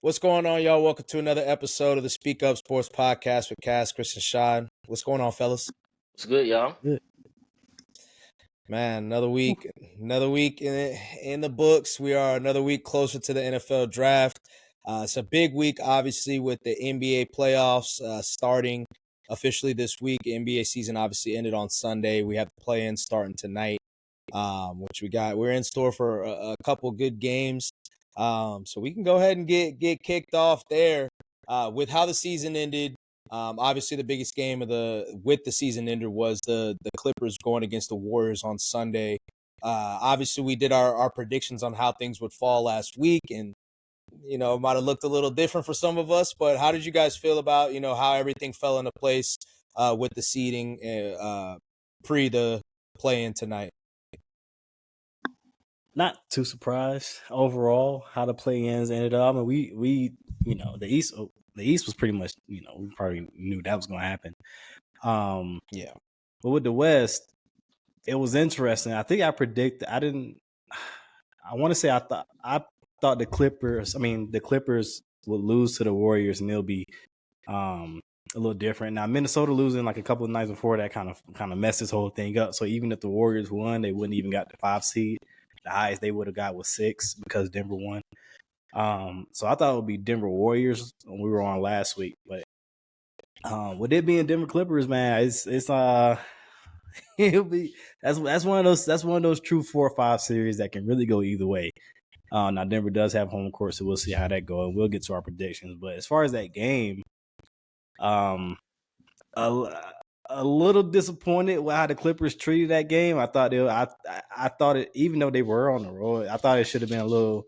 What's going on, y'all? Welcome to another episode of the Speak Up Sports Podcast with Cass, Chris, and Sean. What's going on, fellas? It's good, y'all. Good. Man, another week in the books. We are another week closer to the NFL draft. It's a big week, obviously, with the NBA playoffs starting officially this week. NBA season obviously ended on Sunday. We have the play-in starting tonight, which we're in store for a couple good games. So we can go ahead and get kicked off there with how the season ended. Obviously, the biggest game with the season ender was the Clippers going against the Warriors on Sunday. Obviously, we did our predictions on how things would fall last week, and it might have looked a little different for some of us. But how did you guys feel about how everything fell into place with the seeding pre the play-in tonight? Not too surprised overall how the play-ins ended up. I mean, we the East was pretty much we probably knew that was going to happen. Yeah. But with the West, it was interesting. I think I predicted. I want to say I thought the Clippers. I mean, the Clippers would lose to the Warriors, and they'll be a little different. Now, Minnesota losing like a couple of nights before that kind of messed this whole thing up. So even if the Warriors won, they wouldn't even got the 5 seed. The highest they would have got was 6 because Denver won. So I thought it would be Denver Warriors when we were on last week, but with it being Denver Clippers, man, it's it'll be that's one of those true 4 or 5 series that can really go either way. Now Denver does have home court, so we'll see how that goes. We'll get to our predictions, but as far as that game, a little disappointed with how the Clippers treated that game. I thought it, even though they were on the road, I thought it should have been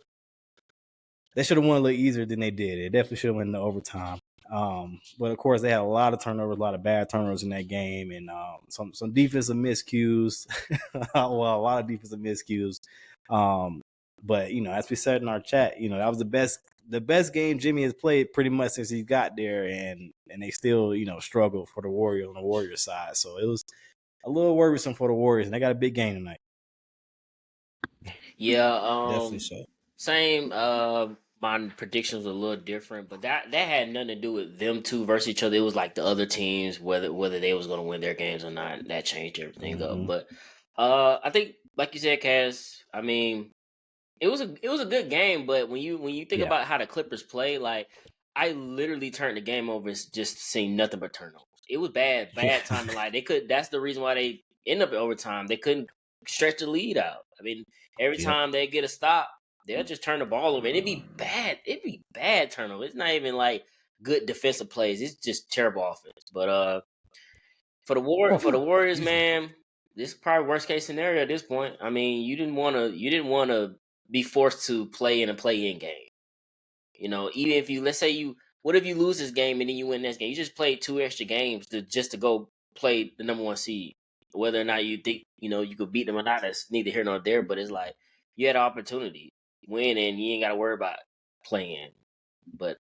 they should have won a little easier than they did. It definitely should have went into overtime. But of course, they had a lot of turnovers, a lot of bad turnovers in that game, and some defensive miscues. Well, a lot of defensive miscues. But as we said in our chat, that was the best game Jimmy has played pretty much since he got there, and they still struggled for the Warriors on the Warriors side. So it was a little worrisome for the Warriors, and they got a big game tonight. Yeah, Definitely so. Same. My predictions were a little different, but that had nothing to do with them two versus each other. It was like the other teams, whether they was going to win their games or not. That changed everything up. But I think, like you said, Cass, I mean, it was a good game. But when you think about how the Clippers play, like I literally turned the game over just seeing nothing but turnovers. It was bad timing. Like they could. That's the reason why they end up in overtime. They couldn't stretch the lead out. I mean, every time they get a stop, they'll just turn the ball over, and it'd be bad. It'd be bad turnover. It's not even like good defensive plays. It's just terrible offense. But for the Warriors, man, this is probably worst case scenario at this point. I mean, you didn't want to be forced to play in a play-in game. Even if what if you lose this game and then you win this game? You just played 2 extra games to go play the number 1 seed. Whether or not you think you could beat them or not, that's neither here nor there. But it's like you had an opportunity, win, and you ain't got to worry about playing. But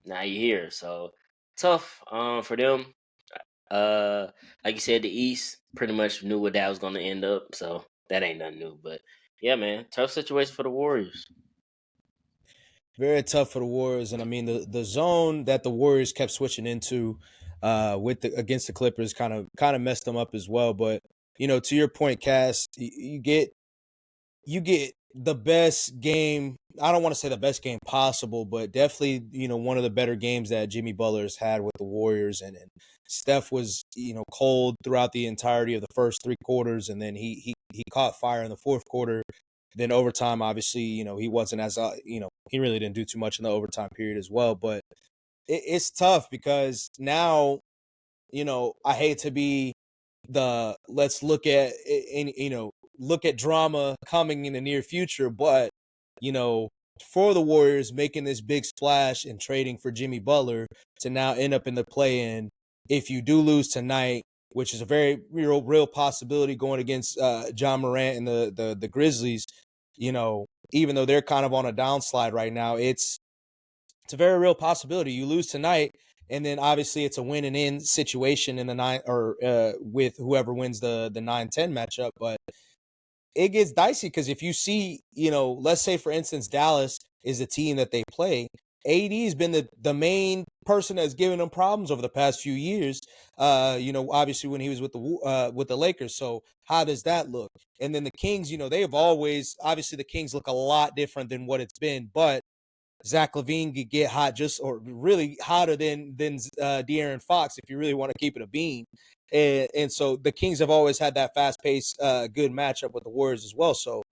now you're here, so tough for them. Like you said, the East pretty much knew what that was going to end up, so that ain't nothing new. But yeah, man, tough situation for the Warriors. Very tough for the Warriors, and I mean the zone that the Warriors kept switching into against the Clippers kind of messed them up as well. But to your point, Cass, you get the best game. I don't want to say the best game possible, but definitely one of the better games that Jimmy Butler has had with the Warriors, and Steph was cold throughout the entirety of the first 3 quarters, and then he caught fire in the 4th quarter. Then overtime, obviously, he wasn't as he really didn't do too much in the overtime period as well. But it's tough because now, I hate to be let's look at look at drama coming in the near future, but for the Warriors making this big splash and trading for Jimmy Butler to now end up in the play-in, if you do lose tonight, which is a very real possibility going against John Morant and the Grizzlies, even though they're kind of on a downslide right now, it's a very real possibility. You lose tonight, and then obviously it's a win and in situation in the 9 or with whoever wins the 9-10 matchup. But it gets dicey because if you see, let's say for instance Dallas is the team that they play, AD's been the main person that's given them problems over the past few years. Obviously when he was with the Lakers. So how does that look? And then the Kings, they have always, obviously the Kings look a lot different than what it's been, but Zach LaVine could get hot or really hotter than De'Aaron Fox if you really want to keep it a bean. And so the Kings have always had that fast paced, good matchup with the Warriors as well. So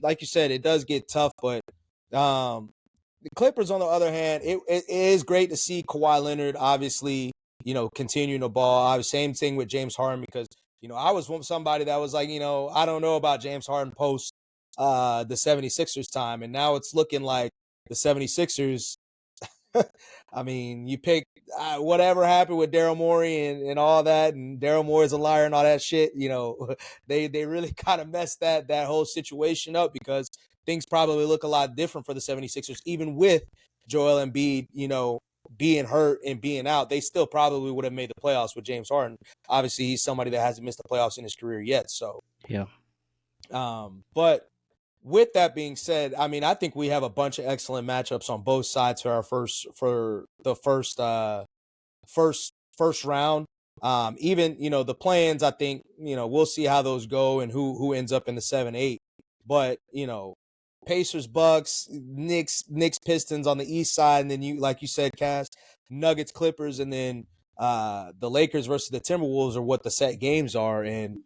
like you said, it does get tough, but the Clippers, on the other hand, it is great to see Kawhi Leonard, obviously, continuing the ball. Same thing with James Harden, because, I was somebody that was like, I don't know about James Harden post the 76ers time. And now it's looking like the 76ers, I mean, you pick whatever happened with Daryl Morey and all that, and Daryl Morey's a liar and all that shit. They really kind of messed that whole situation up, because things probably look a lot different for the 76ers, even with Joel Embiid, being hurt and being out. They still probably would have made the playoffs with James Harden. Obviously, he's somebody that hasn't missed the playoffs in his career yet. So, yeah. But with that being said, I mean, I think we have a bunch of excellent matchups on both sides for the first round. Even, the plans, I think, we'll see how those go and who ends up in the 7-8. But, Pacers, Bucks, Knicks, Pistons on the east side, and then like you said, Cass, Nuggets, Clippers, and then the Lakers versus the Timberwolves are what the set games are. And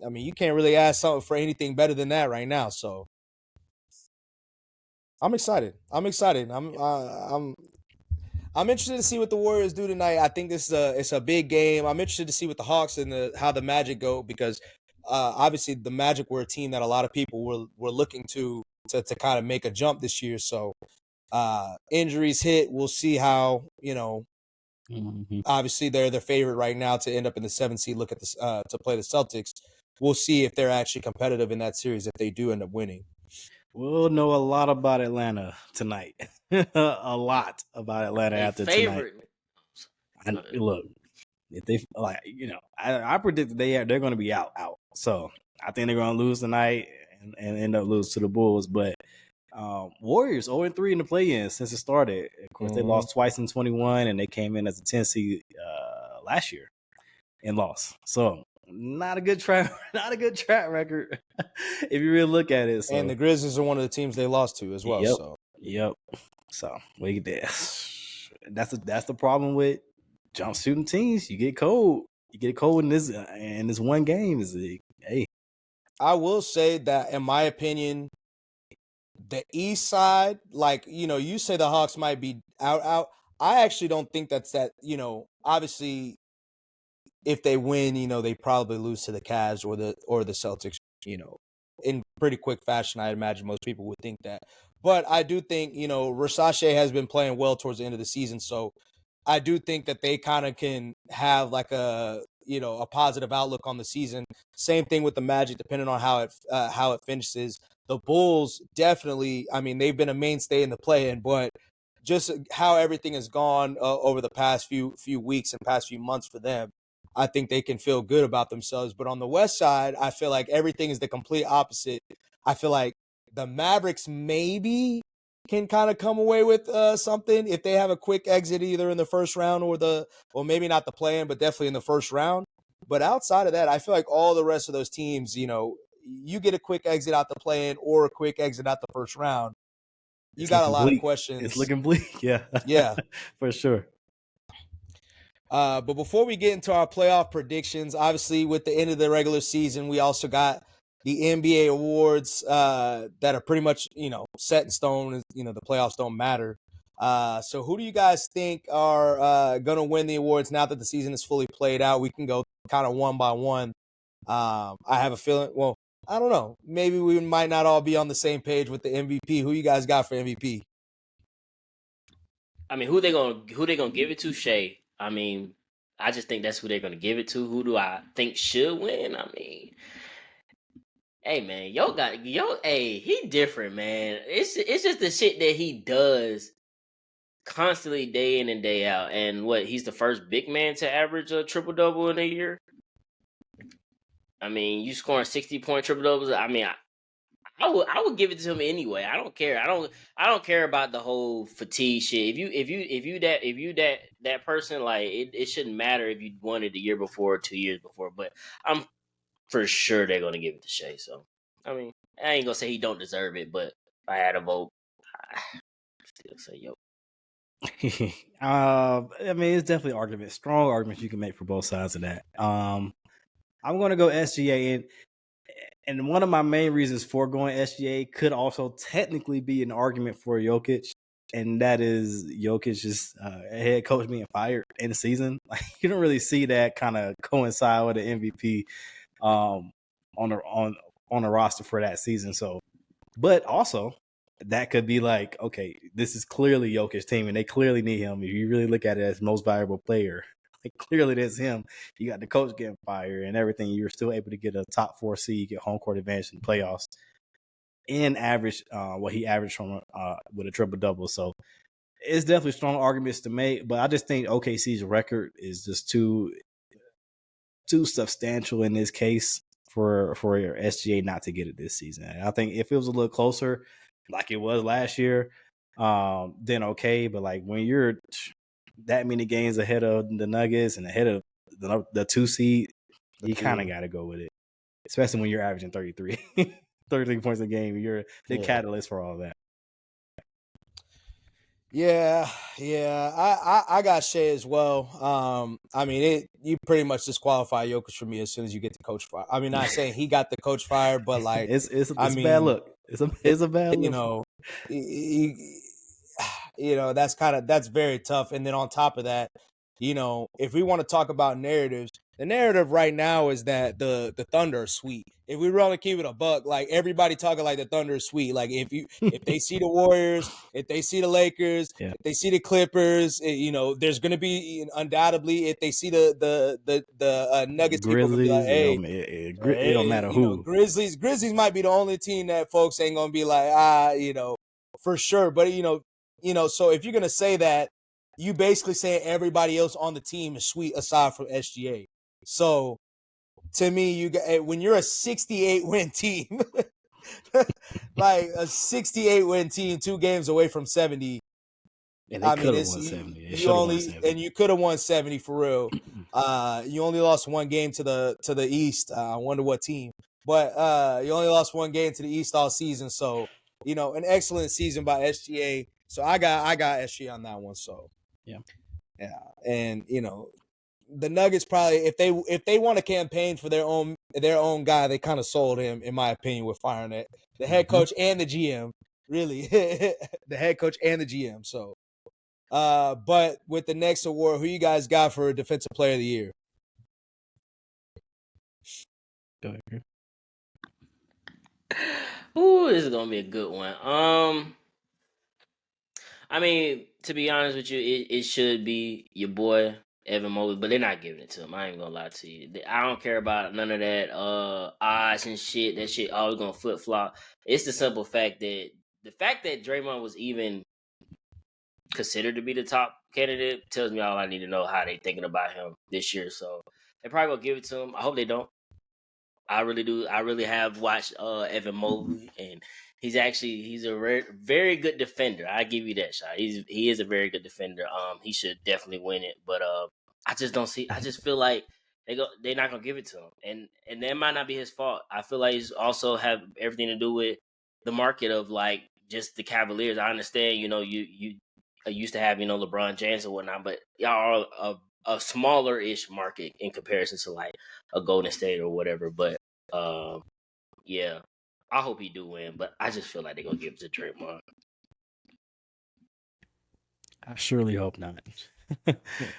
I mean, you can't really ask something for anything better than that right now. So I'm excited. I'm interested to see what the Warriors do tonight. I think it's a big game. I'm interested to see what the Hawks and how the Magic go, because obviously the Magic were a team that a lot of people were looking to kind of make a jump this year. So injuries hit. We'll see how, obviously they're the favorite right now to end up in the 7th seed. Look at this to play the Celtics. We'll see if they're actually competitive in that series if they do end up winning. We'll know a lot about Atlanta tonight. A lot about Atlanta after tonight. And look, if they I predict they're going to be out. So I think they're going to lose tonight and end up losing to the Bulls. But Warriors 0-3 in the play-in since it started. Of course, they lost twice in 21, and they came in as a 10 seed last year and lost. So not a good track record if you really look at it. So. And the Grizzlies are one of the teams they lost to as well. Yep. So wait there. That's the problem with jump shooting teams. You get cold. In this one game. Hey. I will say that, in my opinion, the East side, like, you say the Hawks might be out. I actually don't think that's that. Obviously, if they win, they probably lose to the Cavs or the Celtics, in pretty quick fashion. I imagine most people would think that. But I do think, Versace has been playing well towards the end of the season. So I do think that they kind of can have like a positive outlook on the season. Same thing with the Magic, depending on how it finishes. The Bulls definitely, I mean, they've been a mainstay in the play-in, but just how everything has gone over the past few weeks and past few months for them, I think they can feel good about themselves. But on the West side, I feel like everything is the complete opposite. I feel like the Mavericks maybe can kind of come away with something if they have a quick exit either in the first round or maybe not the play-in, but definitely in the first round. But outside of that, I feel like all the rest of those teams, you get a quick exit out the play-in or a quick exit out the first round. You got a lot of questions. It's looking bleak. Yeah. Yeah. For sure. But before we get into our playoff predictions, obviously with the end of the regular season, we also got the NBA awards that are pretty much, set in stone. The playoffs don't matter. So who do you guys think are going to win the awards now that the season is fully played out? We can go kind of one by one. I have a feeling, well, I don't know. Maybe we might not all be on the same page with the MVP. Who you guys got for MVP? I mean, who they gonna give it to? Shea. I mean, I just think that's who they're gonna give it to. Who do I think should win? I mean, hey man, he different, man. It's just the shit that he does constantly, day in and day out. And he's the first big man to average a triple double in a year. I mean, you scoring 60-point triple doubles. I mean, I would give it to him anyway. I don't care. I don't care about the whole fatigue shit. If you that person, like it shouldn't matter if you won it the year before or 2 years before. But I'm for sure they're gonna give it to Shea. So I mean, I ain't gonna say he don't deserve it, but if I had a vote, I still say yo. I mean, it's definitely strong arguments you can make for both sides of that. I'm gonna go SGA, and one of my main reasons for going SGA could also technically be an argument for Jokic, and that is Jokic is head coach being fired in the season. Like you don't really see that kind of coincide with the MVP on the roster for that season. So, but also that could be like, okay, this is clearly Jokic's team, and they clearly need him. If you really look at it as most valuable player, like clearly that's him. You got the coach getting fired and everything. You're still able to get a top 4 seed, get home court advantage in the playoffs, and average what he averaged from with a triple double. So it's definitely strong arguments to make. But I just think OKC's record is just too substantial in this case for SGA not to get it this season. I think if it was a little closer, like it was last year, then okay. But like when you're that many games ahead of the Nuggets and ahead of the 2 seed, you kind of got to go with it, especially when you're averaging 33 points a game. You're the catalyst for all that. Yeah. I got Shea as well. I mean, you pretty much disqualify Jokic for me as soon as you get the coach fired. I mean, not saying he got the coach fired, but like it's a bad look. It's a bad look. That's very tough. And then on top of that, if we want to talk about narratives, the narrative right now is that the Thunder are sweet. If we really keep it a buck, like everybody talking like the Thunder is sweet. Like if they see the Warriors, if they see the Lakers, if they see the Clippers, there's going to be undoubtedly if they see the Nuggets, people could be like, hey, it don't matter who. Grizzlies might be the only team that folks ain't going to be like, for sure. But so if you're going to say that, you basically saying everybody else on the team is sweet aside from SGA. So to me, when you're a 68 win team, like a 68 win team, 2 games away from 70. And they could have won 70. And you could have won 70 for real. You only lost 1 game to the East. I wonder what team, but you only lost 1 game to the East all season. So an excellent season by SGA. So I got SGA on that one. So yeah, and the Nuggets probably if they want to campaign for their own guy, they kind of sold him, in my opinion, with firing it, the head coach and the GM. Really, the head coach and the GM. So, but with the next award, who you guys got for Defensive Player of the Year? Go ahead. Ooh, this is gonna be a good one. I mean, to be honest with you, it should be your boy Evan Mobley, but they're not giving it to him. I ain't gonna lie to you. I don't care about none of that odds and shit. That shit always gonna flip flop. It's the simple fact that Draymond was even considered to be the top candidate tells me all I need to know how they thinking about him this year. So they probably gonna give it to him. I hope they don't. I really do. I really have watched Evan Mobley, and he's a very good defender. I give you that shot. He is a very good defender. He should definitely win it, but I just don't see. I just feel like they're not gonna give it to him, and that might not be his fault. I feel like he's also have everything to do with the market of like just the Cavaliers. I understand, you used to have LeBron James and whatnot, but y'all are a smaller ish market in comparison to like a Golden State or whatever. But yeah, I hope he do win, but I just feel like they're gonna give it to Draymond. I surely hope not.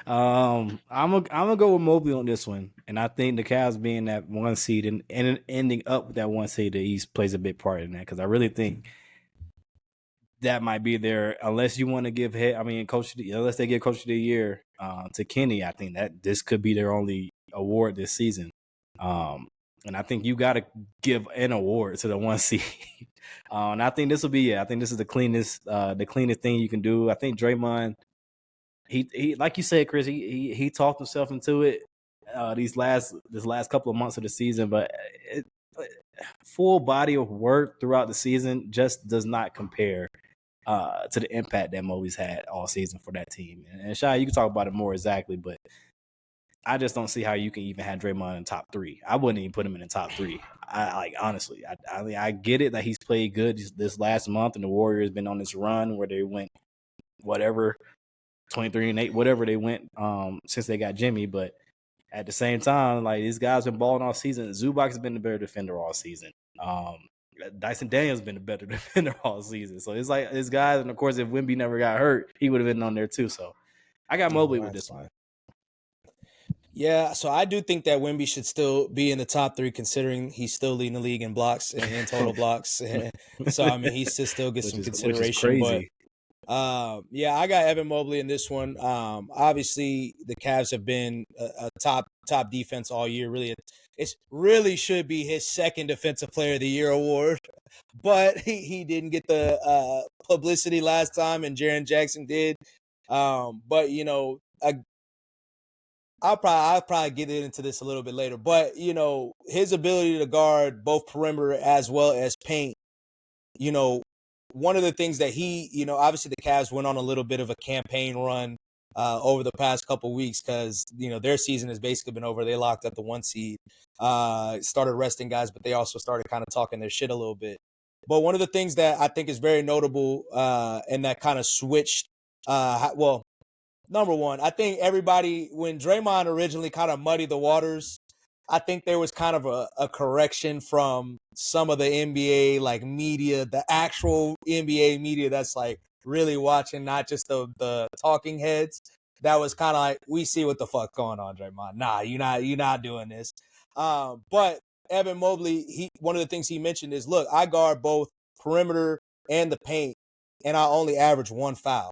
I'm gonna go with Mobley on this one, and I think the Cavs being that 1 seed and ending up with that 1 seed, the East plays a big part in that, because I really think that might be there, unless you want to give unless they give Coach of the Year to Kenny. I think that this could be their only award this season. And I think you got to give an award to the 1 seed. And I think this will be I think this is the cleanest thing you can do. I think Draymond, he like you said, Chris, he talked himself into it this last couple of months of the season, but full body of work throughout the season just does not compare to the impact that Mobley's had all season for that team. And Shai, you can talk about it more exactly, but I just don't see how you can even have Draymond in top 3. I wouldn't even put him in the top 3. Honestly, I mean, I get it that he's played good this last month, and the Warriors been on this run where they went 23-8, whatever they went since they got Jimmy. But at the same time, like, these guys been balling all season. Zubac has been the better defender all season. Dyson Daniels been the better defender all season. So it's like these guys, and of course, if Wemby never got hurt, he would have been on there too. So I got Mobley with this one. Yeah, so I do think that Wemby should still be in the top 3, considering he's still leading the league in blocks and in total blocks. So I mean, he should still get some consideration. Which is crazy. But yeah, I got Evan Mobley in this one. Obviously, the Cavs have been a top defense all year. Really, it really should be his second Defensive Player of the Year award, but he didn't get the publicity last time, and Jaren Jackson did. But you know, I'll probably get into this a little bit later, but you know, his ability to guard both perimeter as well as paint, you know, one of the things that he, you know, obviously the Cavs went on a little bit of a campaign run over the past couple weeks because, you know, their season has basically been over. They locked up the 1 seed, started resting guys, but they also started kind of talking their shit a little bit. But one of the things that I think is very notable and that kind of switched, number one, I think everybody, when Draymond originally kind of muddied the waters, I think there was kind of a correction from some of the NBA like media, the actual NBA media that's like really watching, not just the talking heads. That was kind of like, we see what the fuck going on, Draymond. Nah, you're not doing this. But Evan Mobley, one of the things he mentioned is, look, I guard both perimeter and the paint, and I only average 1 foul.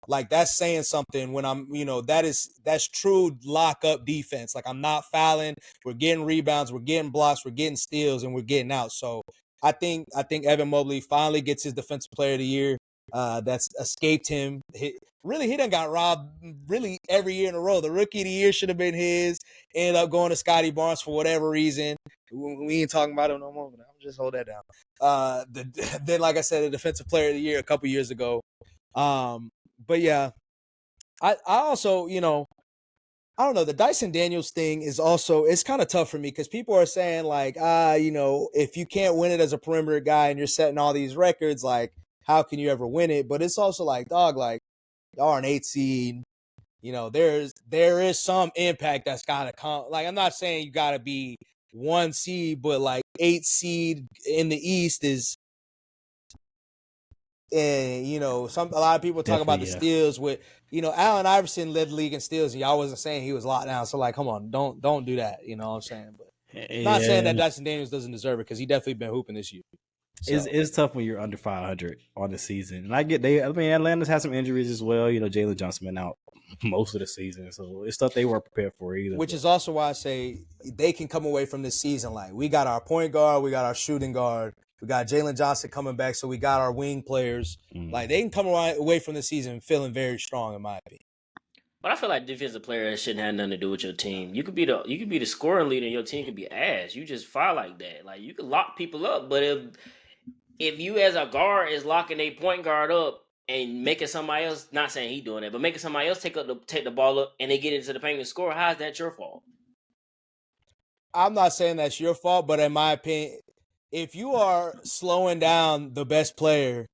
Like, that's saying something when I'm, you know, that's true lock-up defense. Like, I'm not fouling. We're getting rebounds. We're getting blocks. We're getting steals, and we're getting out. So I think Evan Mobley finally gets his Defensive Player of the Year. That's escaped him. He done got robbed really every year in a row. The Rookie of the Year should have been his. Ended up going to Scotty Barnes for whatever reason. We ain't talking about him no more. I'm just hold that down. Then, like I said, the Defensive Player of the Year a couple years ago. But yeah, I also, you know, I don't know. The Dyson Daniels thing is also, it's kind of tough for me because people are saying like, you know, if you can't win it as a perimeter guy and you're setting all these records, like, how can you ever win it? But it's also like, dog, like, y'all are an 8 seed. You know, there is some impact that's gotta come. Like, I'm not saying you gotta be 1 seed, but like 8 seed in the East is. And, you know, a lot of people talk about the steals with, you know, Allen Iverson led the league in steals, and y'all wasn't saying he was locked down. So, like, come on, don't do that. You know what I'm saying? But not saying that Dyson Daniels doesn't deserve it, because he definitely been hooping this year. So. It's tough when you're under 500 on the season. And I mean, Atlanta's had some injuries as well. You know, Jalen Johnson been out most of the season. So it's stuff they weren't prepared for either. Which is also why I say they can come away from this season like, we got our point guard, we got our shooting guard. We got Jalen Johnson coming back, so we got our wing players. Like, they can come away from the season feeling very strong, in my opinion. But I feel like defensive players shouldn't have nothing to do with your team. You could be the scoring leader, and your team could be ass. You just foul like that. Like, you can lock people up, but if you as a guard is locking a point guard up and making somebody else, not saying he doing it, but making somebody else take the ball up and they get into the paint and score, how is that your fault? I'm not saying that's your fault, but in my opinion, if you are slowing down the best player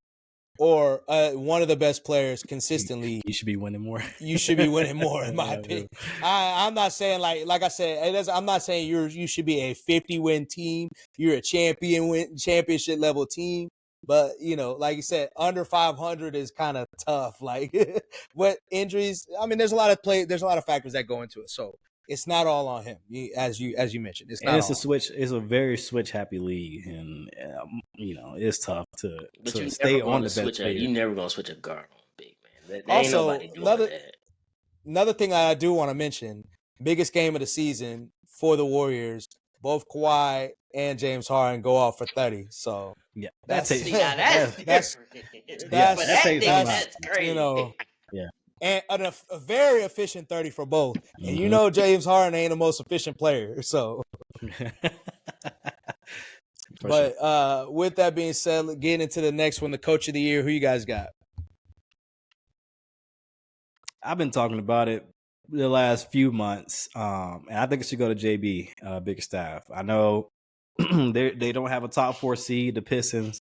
or one of the best players consistently, you should be winning more. You should be winning more, in my opinion. I'm not saying like I said, I'm not saying you should be a 50-win team. You're a championship level team. But, you know, like you said, under 500 is kind of tough. Like, what injuries? I mean, there's a lot of factors that go into it. So it's not all on him, as you mentioned. It's not. It's a very switch happy league, and you know, it's tough to stay on the best player. You never gonna switch a guard on big man. Also, another thing I do want to mention: biggest game of the season for the Warriors. Both Kawhi and James Harden go off for 30. So yeah, that's crazy. You know, yeah. And a very efficient 30 for both. And you know James Harden ain't the most efficient player. So But with that being said, getting into the next one, the coach of the year, who you guys got? I've been talking about it the last few months, and I think it should go to JB Bickerstaff. I know they don't have a top 4 seed, the Pistons,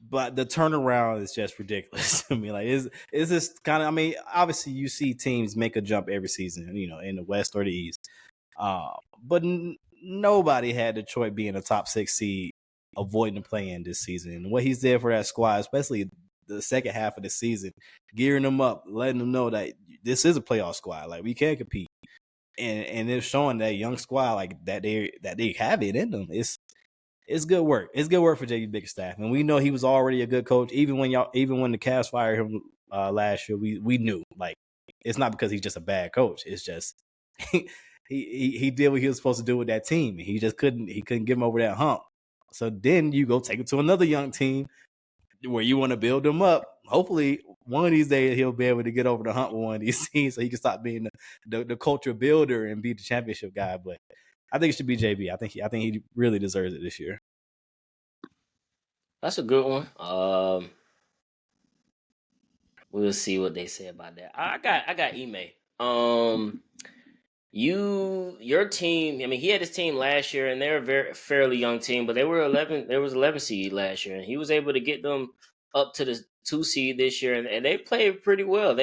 but the turnaround is just ridiculous to me. Like, is this kind of? I mean, obviously you see teams make a jump every season, in the West or the East, but nobody had Detroit being a top 6 seed, avoiding the play-in this season. And what he's there for that squad, especially the second half of the season, gearing them up, letting them know that this is a playoff squad. Like, we can compete, and it's showing that young squad like that they have it in them. It's good work. It's good work for JB Bickerstaff, and we know he was already a good coach. Even when the Cavs fired him last year, we knew, like, it's not because he's just a bad coach. It's just he did what he was supposed to do with that team. He just couldn't get him over that hump. So then you go take it to another young team where you want to build them up. Hopefully, one of these days he'll be able to get over the hump with one of these teams, so he can stop being the culture builder and be the championship guy. But I think it should be JB. I think he really deserves it this year. That's a good one. We'll see what they say about that. I got Ime. Your team. I mean, he had his team last year, and they're a fairly young team, but they were 11. There was 11 seed last year, and he was able to get them up to the 2 seed this year, and they played pretty well.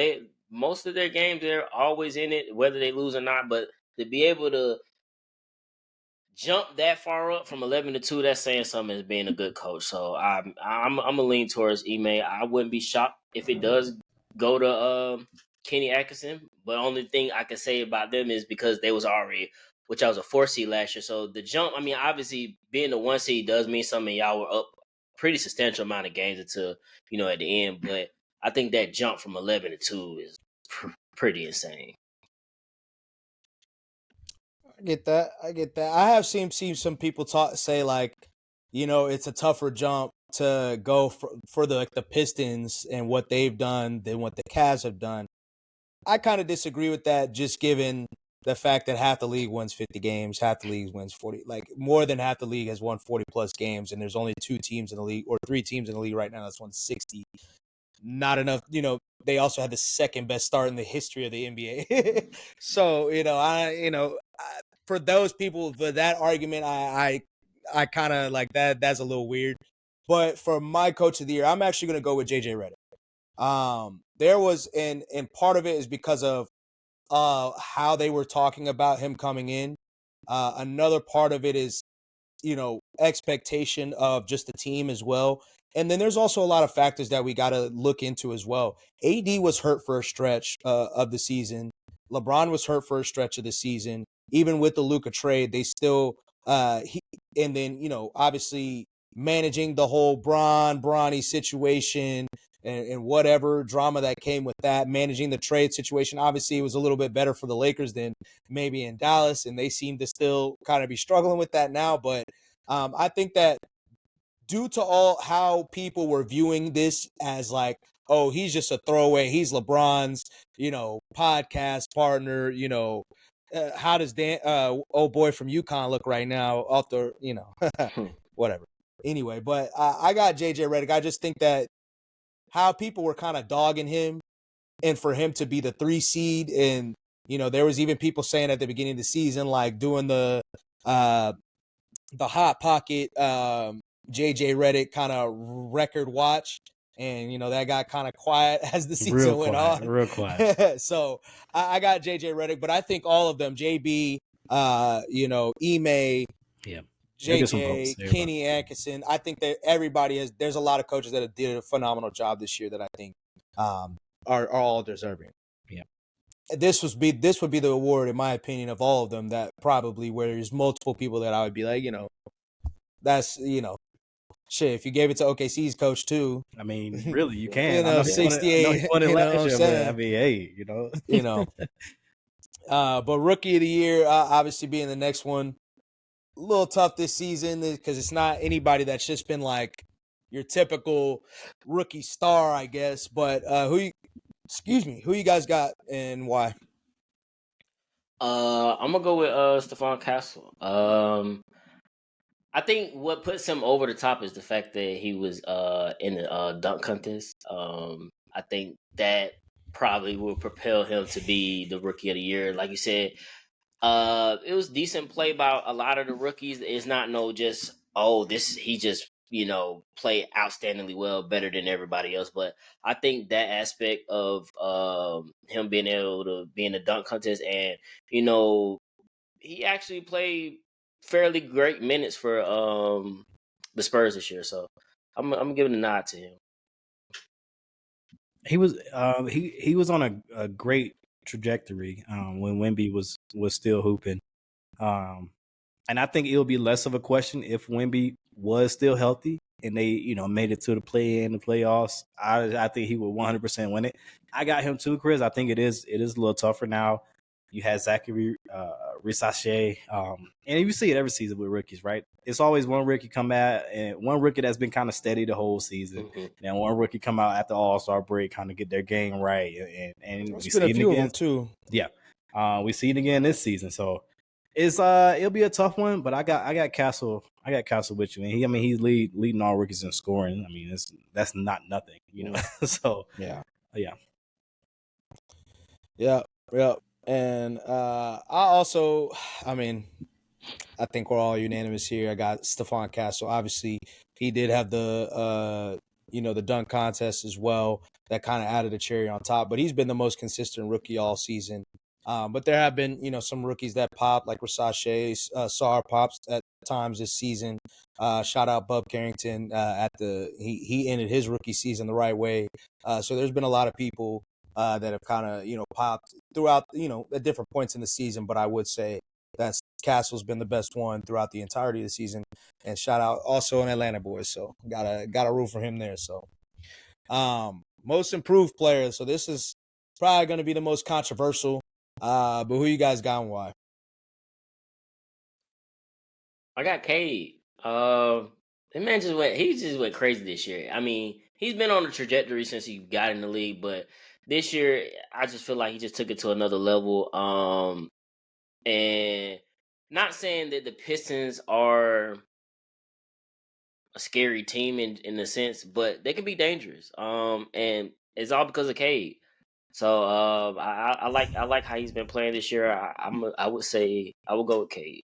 Most of their games, they're always in it, whether they lose or not. But to be able to jump that far up from 11 to 2, that's saying something as being a good coach. So I'm gonna lean towards Ime. I wouldn't be shocked if it does go to Kenny Atkinson, but only thing I can say about them is because they was already, which I was a 4 seed last year. So the jump, I mean, obviously being the 1 seed does mean something. Y'all were up pretty substantial amount of games until, at the end. But I think that jump from 11 to 2 is pretty insane. I get that. I have seen some people say like, it's a tougher jump to go for the Pistons and what they've done than what the Cavs have done. I kind of disagree with that, just given the fact that half the league wins 50 games, half the league wins 40. Like, more than half the league has won 40 plus games, and there's only 2 teams in the league, or 3 teams in the league right now that's won 60. Not enough. They also had the second best start in the history of the NBA. So, for those people, for that argument, I kind of like that. That's a little weird. But for my coach of the year, I'm actually going to go with JJ Redick. There was, and part of it is because of how they were talking about him coming in. Another part of it is, expectation of just the team as well. And then there's also a lot of factors that we got to look into as well. AD was hurt for a stretch of the season. LeBron was hurt for a stretch of the season. Even with the Luka trade, they still and then, obviously managing the whole Bronny situation and whatever drama that came with that, managing the trade situation. Obviously, it was a little bit better for the Lakers than maybe in Dallas, and they seem to still kind of be struggling with that now. But I think that due to all how people were viewing this as like, oh, he's just a throwaway, he's LeBron's, podcast partner, how does Dan, old boy from UConn look right now off the, whatever. Anyway, but I got JJ Redick. I just think that how people were kind of dogging him, and for him to be the 3 seed, and there was even people saying at the beginning of the season, like doing the hot pocket JJ Redick kind of record watch, and that got kind of quiet as the season went on. Real quiet. So I got JJ Redick, but I think all of them, JB, Ime, Yeah. JJ, Kenny Atkinson. I think that there's a lot of coaches that did a phenomenal job this year that I think are all deserving. Yeah. This would be the award, in my opinion, of all of them, that probably where there's multiple people that I would be like, that's, shit, if you gave it to OKC's coach too. I mean, really, you can. 68. I mean, hey, But rookie of the year, obviously being the next one, a little tough this season because it's not anybody that's just been like your typical rookie star, I guess. But who you guys got and why? I'm gonna go with Stephon Castle. I think what puts him over the top is the fact that he was in the dunk contest. I think that probably will propel him to be the rookie of the year. Like you said, it was decent play by a lot of the rookies. It's not no just he just played outstandingly well, better than everybody else. But I think that aspect of him being able to be in the dunk contest, and he actually played fairly great minutes for the Spurs this year. So I'm giving a nod to him. He was he was on a great trajectory when Wemby was still hooping. And I think it'll be less of a question if Wemby was still healthy and they, made it to the the playoffs. I think he would 100% win it. I got him too, Chris. I think it is a little tougher now. You had Zachary Risachet, and you see it every season with rookies, right? It's always one rookie come out, and one rookie that's been kind of steady the whole season, and then one rookie come out at the All-Star break, kind of get their game right, and we see it again too. Yeah, we see it again this season. So it'll be a tough one, but I got Castle with you, and he's leading all rookies in scoring. I mean, that's not nothing, So yeah. And I think we're all unanimous here. I got Stephon Castle. Obviously, he did have the the dunk contest as well. That kind of added a cherry on top. But he's been the most consistent rookie all season. But there have been some rookies that popped, like Rashache, Sarr pops at times this season. Shout out Bub Carrington he ended his rookie season the right way. So there's been a lot of people that have kind of popped throughout at different points in the season. But I would say that Castle's been the best one throughout the entirety of the season. And shout out also an Atlanta boy. So gotta root for him there. So most improved player. So this is probably going to be the most controversial. But who you guys got and why? I got Cade. The man just went crazy this year. I mean, he's been on a trajectory since he got in the league, but this year I just feel like he just took it to another level. And not saying that the Pistons are a scary team in a sense, but they can be dangerous. And it's all because of Cade. So I like how he's been playing this year. I would say I would go with Cade.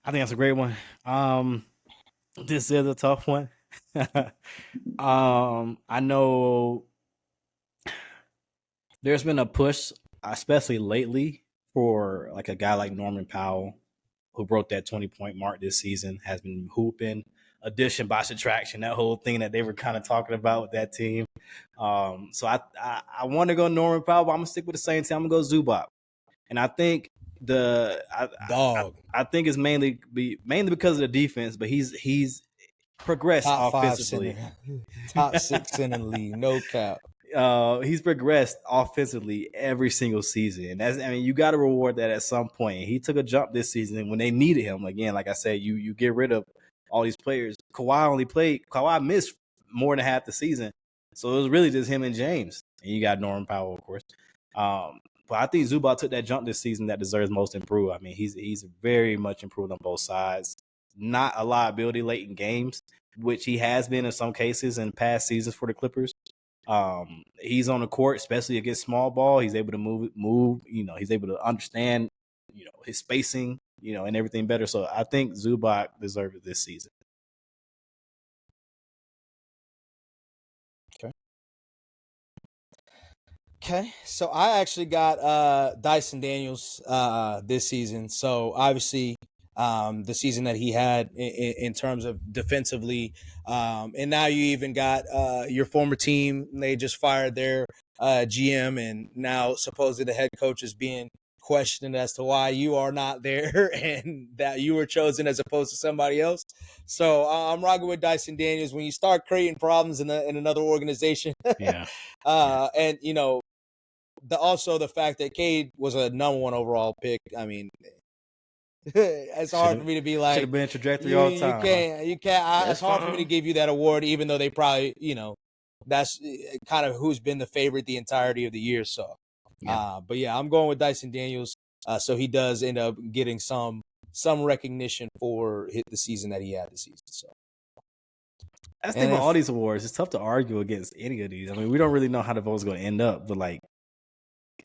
I think that's a great one. This is a tough one. I know there's been a push, especially lately, for like a guy like Norman Powell, who broke that 20-point mark this season, has been hooping. Addition by subtraction, that whole thing that they were kind of talking about with that team. So I want to go Norman Powell, but I'm gonna stick with the same team. I'm gonna go Zubac, and I think I think it's mainly because of the defense, but he's progressed offensively. Top 6 in the league, no cap. He's progressed offensively every single season. You got to reward that at some point. He took a jump this season when they needed him. Again, like I said, you get rid of all these players. Kawhi missed more than half the season, so it was really just him and James. And you got Norman Powell, of course. But I think Zubac took that jump this season that deserves most improved. I mean, he's very much improved on both sides. Not a liability late in games, which he has been in some cases in past seasons for the Clippers. He's on the court, especially against small ball. He's able to move. He's able to understand, his spacing, and everything better. So I think Zubac deserves it this season. Okay, so I actually got Dyson Daniels this season. So obviously, the season that he had in terms of defensively, and now you even got your former team. They just fired their GM, and now supposedly the head coach is being questioned as to why you are not there and that you were chosen as opposed to somebody else. So I'm rocking with Dyson Daniels. When you start creating problems in another organization, yeah, and also the fact that Cade was a number 1 overall pick. I mean, it's hard for me to be like, should have been trajectory all the time. You can't. It's hard for me to give you that award, even though they probably, that's kind of who's been the favorite the entirety of the year. So, but yeah, I'm going with Dyson Daniels. So he does end up getting some some recognition for the season that he had this season. So that's the thing with all these awards. It's tough to argue against any of these. I mean, we don't really know how the vote's going to end up, but like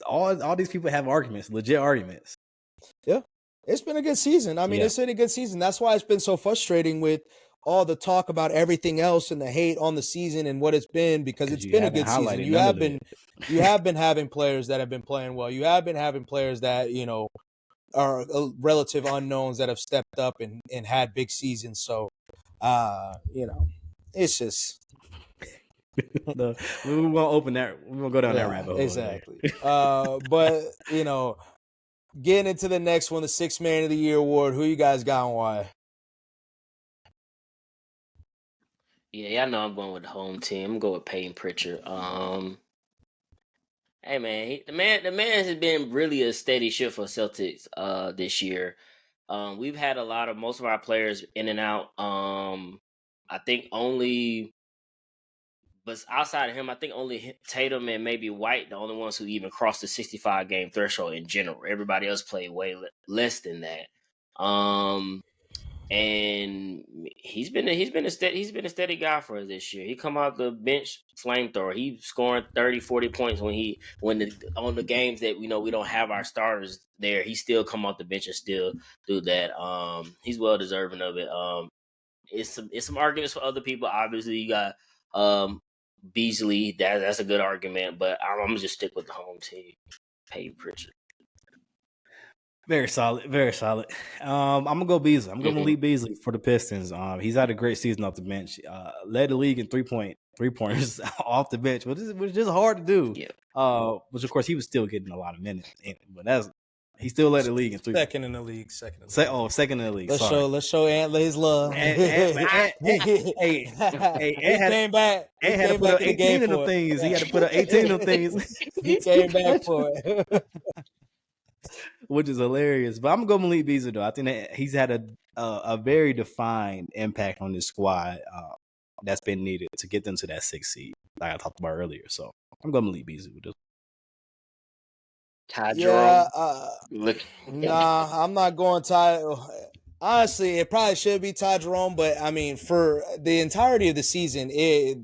all these people have arguments, legit arguments. Yeah, it's been a good season. I mean, it's been a good season. That's why it's been so frustrating with all the talk about everything else and the hate on the season and what it's been, because it's been a good season. You have been having players that have been playing well. You have been having players that, you know, are relative unknowns that have stepped up and had big seasons. So, you know, it's just we won't open that. We won't go down that rabbit hole. Exactly. But you know, getting into the next one, the Sixth Man of the Year award. Who you guys got and why? Yeah, I know I'm going with the home team. I'm going with Peyton Pritchard. Hey man, the man has been really a steady shift for Celtics this year. We've had most of our players in and out. I think but outside of him, I think only Tatum and maybe White, the only ones who even crossed the 65 game threshold in general. Everybody else played way less than that. And he's been a steady guy for us this year. He come out the bench flamethrower. He's scoring 30, 40 points on the games that we don't have our starters there. He still come off the bench and still do that. He's well deserving of it. It's some arguments for other people. Obviously, you got Beasley. That's a good argument, but I'm gonna just stick with the home team. Peyton Pritchard. Very solid, very solid. I'm gonna go Beasley. I'm gonna lead Beasley for the Pistons. He's had a great season off the bench. Led the league in three pointers off the bench, which is just hard to do. Yeah. Which of course he was still getting a lot of minutes, but he still led the league in second in the league. Second in the league. Let's show Antler his love. He came back. He had to put up 18 of them things. He had to put up 18 of them things. He came back for it. Which is hilarious. But I'm going to go Malik Beasley, though. I think that he's had a very defined impact on this squad that's been needed to get them to that 6th seed, like I talked about earlier. So I'm going Malik Beasley with this. Ty Jerome. Nah, I'm not going Ty. Honestly, it probably should be Ty Jerome, but I mean, for the entirety of the season,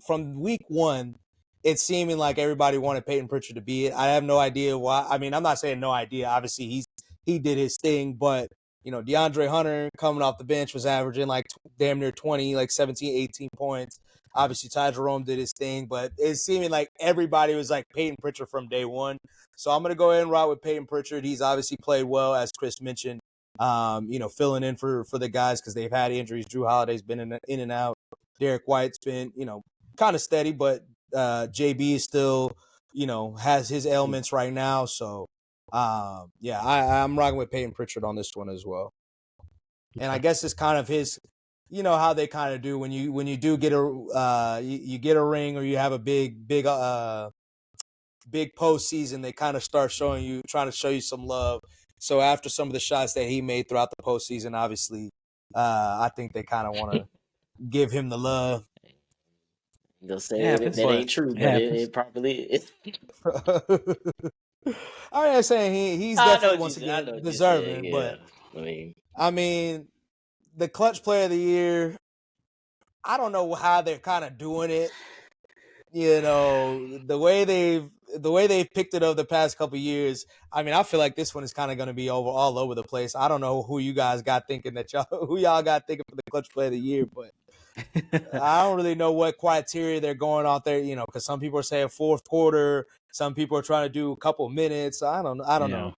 from week 1, it's seeming like everybody wanted Peyton Pritchard to be it. I have no idea why. I mean, I'm not saying no idea. Obviously, he did his thing, but DeAndre Hunter coming off the bench was averaging like damn near 20, like 17, 18 points. Obviously, Ty Jerome did his thing, but it's seeming like everybody was like Peyton Pritchard from day one. So I'm going to go ahead and ride with Peyton Pritchard. He's obviously played well, as Chris mentioned, filling in for the guys because they've had injuries. Drew Holiday's been in and out. Derek White's been, kind of steady, but JB is still, has his ailments right now. So, I'm rocking with Peyton Pritchard on this one as well. And I guess it's kind of his, how they kind of do when you do get you get a ring or you have a big postseason, they kind of start trying to show you some love. So after some of the shots that he made throughout the postseason, obviously, I think they kind of want to give him the love. They'll say that ain't true, but it probably is. I'm not saying he's definitely once again deserving, but I mean, the clutch player of the year, I don't know how they're kind of doing it. The way they've picked it up the past couple of years. I mean, I feel like this one is kind of going to be all over the place. I don't know who you guys got thinking who y'all got thinking for the clutch player of the year, but I don't really know what criteria they're going out there, because some people are saying fourth quarter, some people are trying to do a couple minutes. I don't know.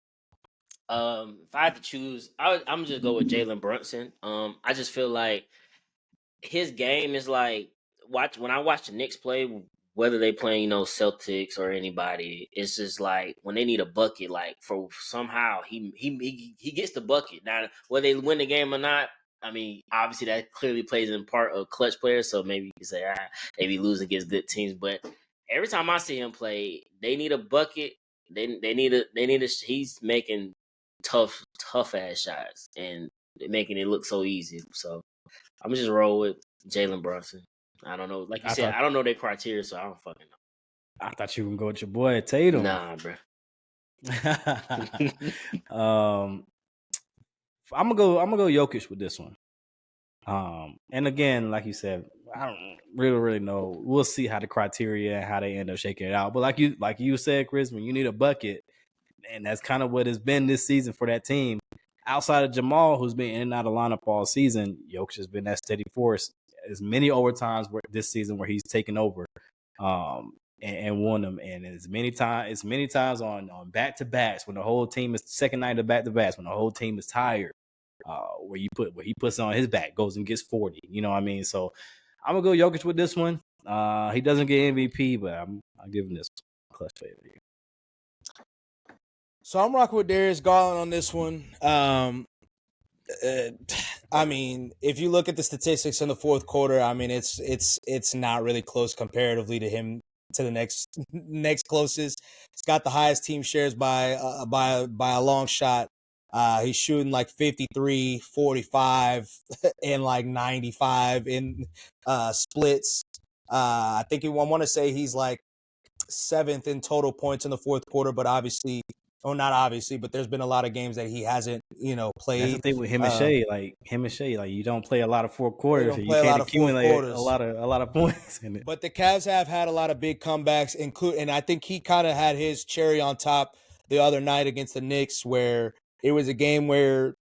If I had to choose, I'm just go with Jalen Brunson. I just feel like his game is like when I watch the Knicks play, whether they playing Celtics or anybody, it's just like when they need a bucket, like for somehow he gets the bucket. Now whether they win the game or not, I mean, obviously that clearly plays in part of clutch players. So maybe you can say they be losing against good teams, but every time I see him play, they need a bucket. They need a. He's making tough ass shots and making it look so easy. So I'm just roll with Jalen Brunson. I don't know, like you said, I don't know their criteria, so I don't fucking know. I thought you were gonna go with your boy Tatum. Nah, bro. I'm gonna go Jokic with this one. And again, like you said, I don't really know. We'll see how the criteria and how they end up shaking it out. But like you said, Chris, when you need a bucket, and that's kind of what it's been this season for that team. Outside of Jamal, who's been in and out of lineup all season, Jokic has been that steady force. As many overtimes this season where he's taken over, and won them, and as many times on back to backs when the whole team is second night of back to backs when the whole team is tired. Where he puts it on his back, goes and gets 40. You know what I mean? So I'm gonna go Jokic with this one. He doesn't get MVP, but I'll give him this clutch favorite. So I'm rocking with Darius Garland on this one. I mean, if you look at the statistics in the fourth quarter, I mean, it's not really close comparatively to him to the next closest. He's got the highest team shares by a long shot. He's shooting like 53, 45, and like 95 in splits. I want to say he's like 7th in total points in the fourth quarter, but obviously, not obviously, but there's been a lot of games that he hasn't, played. That's the thing with him and Shea. Like you don't play a lot of fourth quarters, so you can't accumulate a lot of points in it. But the Cavs have had a lot of big comebacks, and I think he kind of had his cherry on top the other night against the Knicks, where it was a game where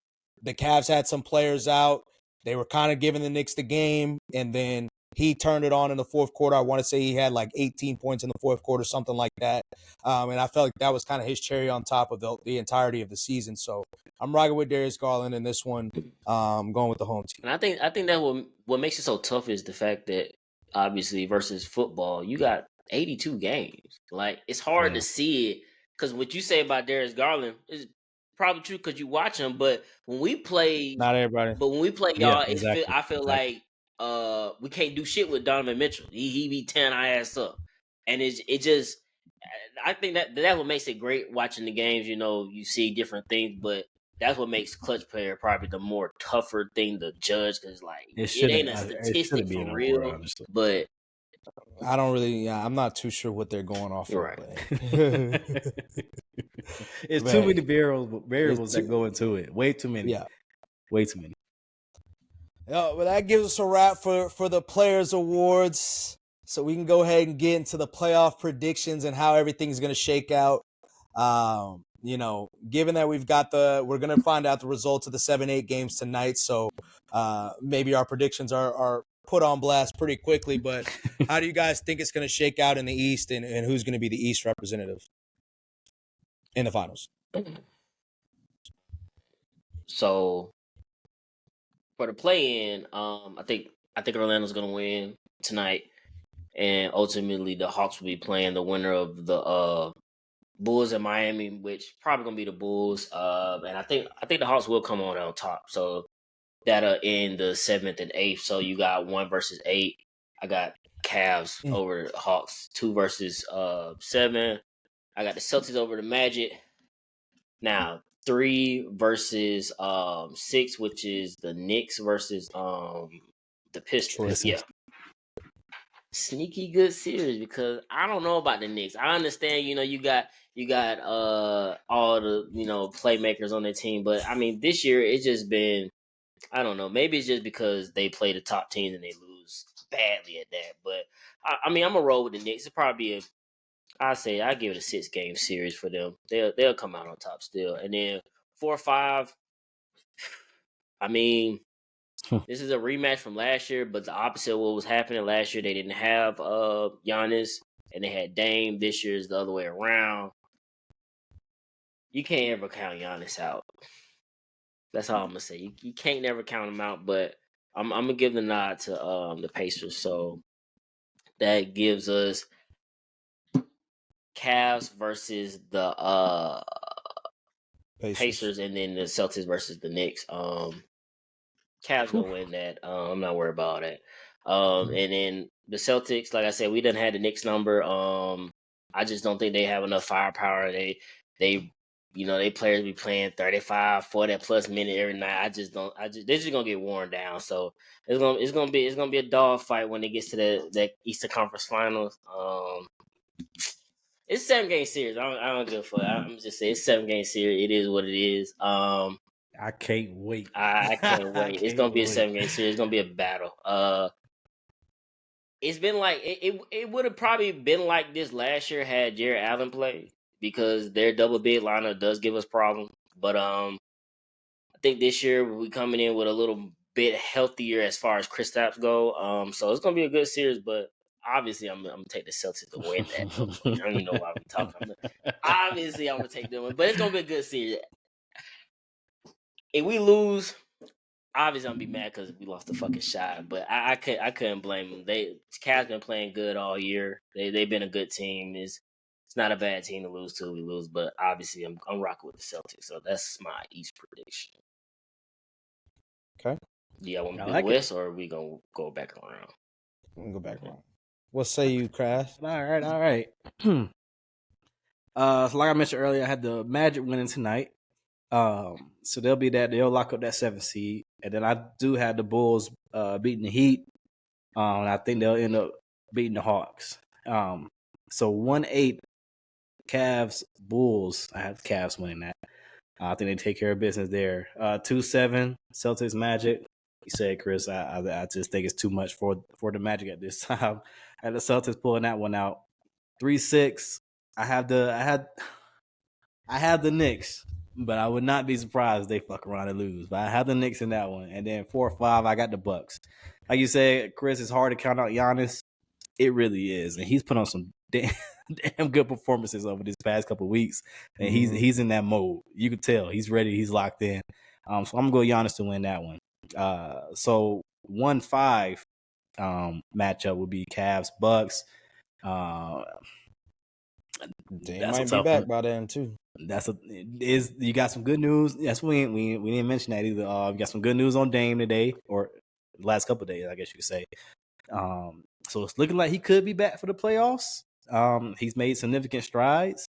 the Cavs had some players out. They were kind of giving the Knicks the game, and then he turned it on in the fourth quarter. I want to say he had like 18 points in the fourth quarter, something like that. And I felt like that was kind of his cherry on top of the entirety of the season. So I'm rocking with Darius Garland in this one. Going with the home team. And I think that what makes it so tough is the fact that obviously versus football, you got 82 games. Like it's hard to see it because what you say about Darius Garland is probably true because you watch him. But when we play, not everybody. But when we play, y'all, exactly. I feel like we can't do shit with Donovan Mitchell. He be tearing our ass up, and it just. I think that what makes it great watching the games. You see different things, but that's what makes clutch player probably the more tougher thing to judge because like it ain't a statistic for real. Award, but I don't really. Yeah, I'm not too sure what they're going off of. Right. It's too many variables that go into it. Way too many. Yeah. Way too many. Well, that gives us a wrap for the Players Awards. So we can go ahead and get into the playoff predictions and how everything's going to shake out. Given that we're going to find out the results of the 7-8 games tonight. So maybe our predictions are put on blast pretty quickly. But how do you guys think it's going to shake out in the East and who's going to be the East representative in the finals? So for the play-in, I think Orlando's going to win tonight. And ultimately, the Hawks will be playing the winner of the Bulls and Miami, which probably gonna be the Bulls. And I think the Hawks will come on top. So that'll end the 7th and 8th. So you got 1 versus 8. I got Cavs over the Hawks. 2 versus 7. I got the Celtics over the Magic. Now 3 versus 6, which is the Knicks versus the Pistons. Yeah. Sneaky good series because I don't know about the Knicks. I understand, you got all the playmakers on their team, but I mean this year it's just been I don't know. Maybe it's just because they play the top teams and they lose badly at that. But I mean I'm gonna roll with the Knicks. It's probably I give it a 6-game series for them. They'll come out on top still, and then 4 or 5. I mean. This is a rematch from last year, but the opposite of what was happening last year. They didn't have Giannis, and they had Dame. This year is the other way around. You can't ever count Giannis out. That's all I'm gonna say. You can't never count him out. But I'm gonna give the nod to the Pacers. So that gives us Cavs versus the Pacers, and then the Celtics versus the Knicks. Cavs gonna win that. I'm not worried about that. And then the Celtics, like I said, we done had the Knicks number. I just don't think they have enough firepower. They players be playing 35, 40 plus minute every night. They're just gonna get worn down. So it's gonna be a dog fight when it gets to that Eastern Conference Finals. It's a 7-game series. I don't give a fuck. I'm just saying it's a 7-game series. It is what it is. I I can't wait. I can't wait. It's gonna be a 7-game series. It's gonna be a battle. It's been like it would have probably been like this last year had Jared Allen played because their double big lineup does give us problems. But I think this year we coming in with a little bit healthier as far as Kristaps go. So it's gonna be a good series, but obviously I'm gonna take the Celtics to win that. I don't even know why we talking. Obviously I'm gonna take them, but it's gonna be a good series. If we lose, obviously I'm gonna be mad because we lost the fucking shot. But I couldn't blame them. Cavs been playing good all year. They've been a good team. It's not a bad team to lose to. We lose, but obviously I'm rocking with the Celtics. So that's my East prediction. Okay. Yeah, I want to I do like the West, or are we gonna go back around? I'm gonna go back around. What say you, Crash? All right. So like I mentioned earlier, I had the Magic winning tonight. So they'll lock up that 7th seed, and then I do have the Bulls beating the Heat. And I think they'll end up beating the Hawks. So 1-8 Cavs Bulls. I have the Cavs winning that. I think they take care of business there. 2-7 Celtics Magic. You said, Chris. I just think it's too much for the Magic at this time. And the Celtics pulling that one out. 3-6. I have the Knicks, but I would not be surprised if they fuck around and lose. But I have the Knicks in that one. And then 4-5, I got the Bucks. Like you said, Chris, it's hard to count out Giannis. It really is, and he's put on some damn good performances over these past couple of weeks, and he's in that mode. You can tell he's ready, he's locked in. So I'm gonna go Giannis to win that one. So 1-5 matchup would be Cavs Bucks. They might be back by then too. You got some good news. Yes, we didn't mention that either. You got some good news on Dame today, or the last couple of days, I guess you could say. So it's looking like he could be back for the playoffs. He's made significant strides.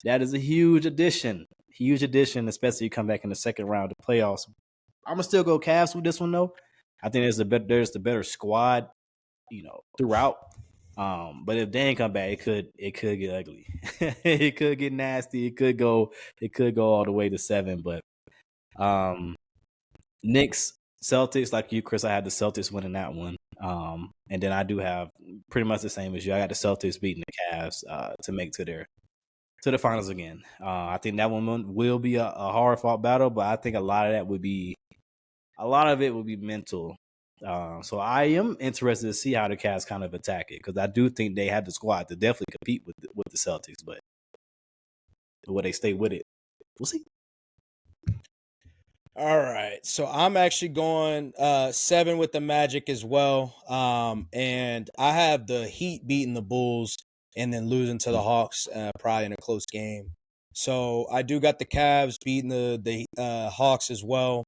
That is a huge addition, especially you come back in the second round of the playoffs. I'm gonna still go Cavs with this one though. I think there's the better squad, throughout. But if Dame come back, it could get ugly. It could get nasty. It could go all the way to 7. But Knicks, Celtics, like you, Chris, I had the Celtics winning that one. And then I do have pretty much the same as you. I got the Celtics beating the Cavs to make to the finals again. I think that one will be a hard fought battle, but I think a lot of it would be mental. So I am interested to see how the Cavs kind of attack it, because I do think they have the squad to definitely compete with the Celtics, but will they stay with it? We'll see. All right, so I'm actually going 7 with the Magic as well, and I have the Heat beating the Bulls and then losing to the Hawks, probably in a close game. So I do got the Cavs beating the Hawks as well.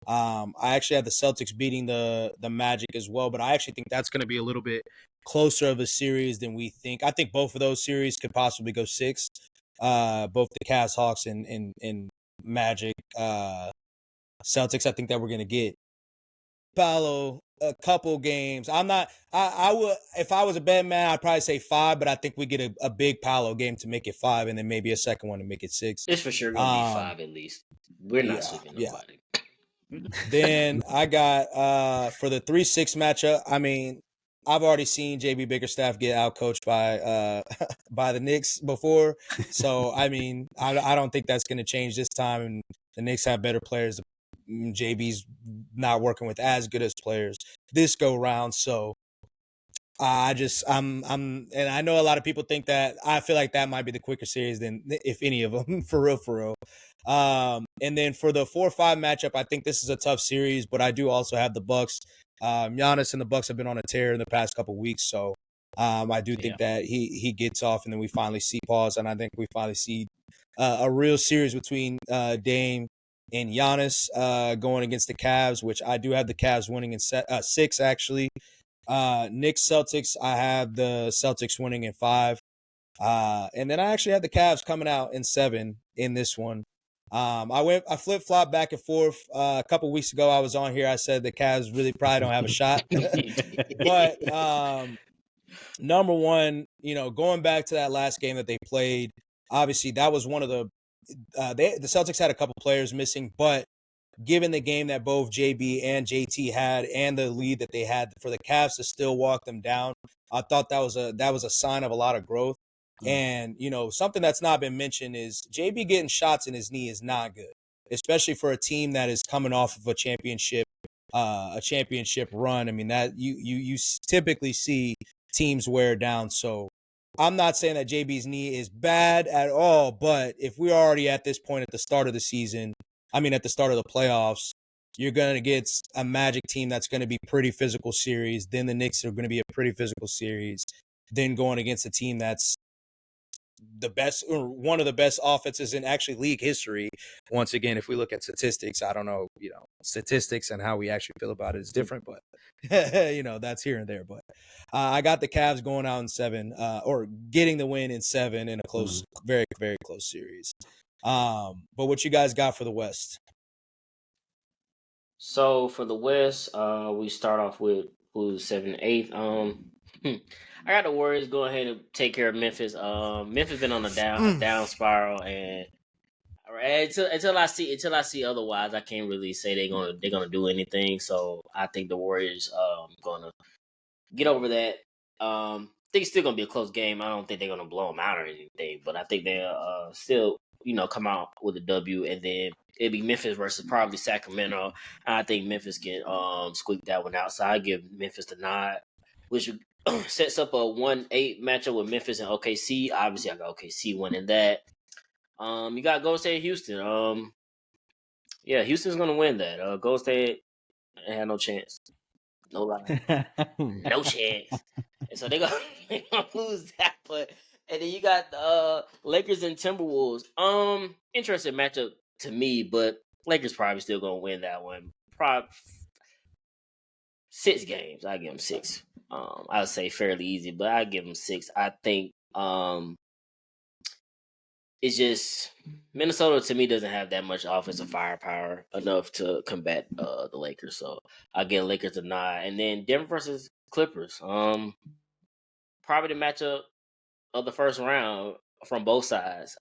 I actually have the Celtics beating the Magic as well, but I actually think that's going to be a little bit closer of a series than we think. I think both of those series could possibly go 6. Both the Cavs, Hawks, and Magic. Celtics, I think that we're going to get Paolo a couple games. I would, if I was a betting man, I'd probably say 5, but I think we get a big Paolo game to make it 5, and then maybe a second one to make it 6. It's for sure going to be 5 at least. We're not sweeping nobody. Then I got for the 3-6 matchup, I mean, I've already seen JB Bickerstaff get outcoached by by the Knicks before. So, I mean, I don't think that's going to change this time, and the Knicks have better players. JB's not working with as good as players this go round. So I'm and I know a lot of people think that I feel like that might be the quicker series than if any of them for real. And then for the 4-5 matchup, I think this is a tough series, but I do also have the Bucks. Giannis and the Bucks have been on a tear in the past couple of weeks, so I do think that he gets off, and then we finally see pause, and I think we finally see a real series between Dame and Giannis going against the Cavs, which I do have the Cavs winning in 6 actually. Knicks Celtics, I have the Celtics winning in 5. And then I actually had the Cavs coming out in 7 in this one. I flip-flopped back and forth. A couple weeks ago, I was on here. I said the Cavs really probably don't have a shot. But number one, going back to that last game that they played, obviously that was one of the Celtics had a couple players missing, but given the game that both JB and JT had and the lead that they had for the Cavs to still walk them down, I thought that was a sign of a lot of growth. And, something that's not been mentioned is JB getting shots in his knee is not good, especially for a team that is coming off of a championship run. I mean, that you typically see teams wear down. So I'm not saying that JB's knee is bad at all, but if we're already at this point at the start of the season, at the start of the playoffs, you're going to get a Magic team that's going to be pretty physical series. Then the Knicks are going to be a pretty physical series. Then going against a team that's the best, or one of the best offenses in actually league history. Once again, if we look at statistics, I don't know, statistics and how we actually feel about it is different, but that's here and there. But I got the Cavs going out in 7, or getting the win in 7 in a close, very, very close series. But what you guys got for the West? So for the West, we start off with who's 7 8. I got the Warriors go ahead and take care of Memphis. Memphis been on a down spiral, and until I see otherwise, I can't really say they're gonna do anything. So I think the Warriors gonna get over that. I think it's still gonna be a close game. I don't think they're gonna blow them out or anything, but I think they'll still come out with a W, and then it'll be Memphis versus probably Sacramento. I think Memphis can squeak that one out. So I give Memphis the nod, which sets up a 1-8 matchup with Memphis and OKC. Obviously, I got OKC winning that. You got Golden State, Houston. Yeah, Houston's gonna win that. Golden State had no chance, no lie, no chance. And so they gonna lose that. But and then you got Lakers and Timberwolves. Interesting matchup to me, but Lakers probably still gonna win that one. Probably 6 games. I give them 6. I would say fairly easy, but I give them 6. I think it's just Minnesota to me doesn't have that much offensive firepower enough to combat the Lakers. So I get Lakers a nod, and then Denver versus Clippers. Probably the matchup of the first round from both sides.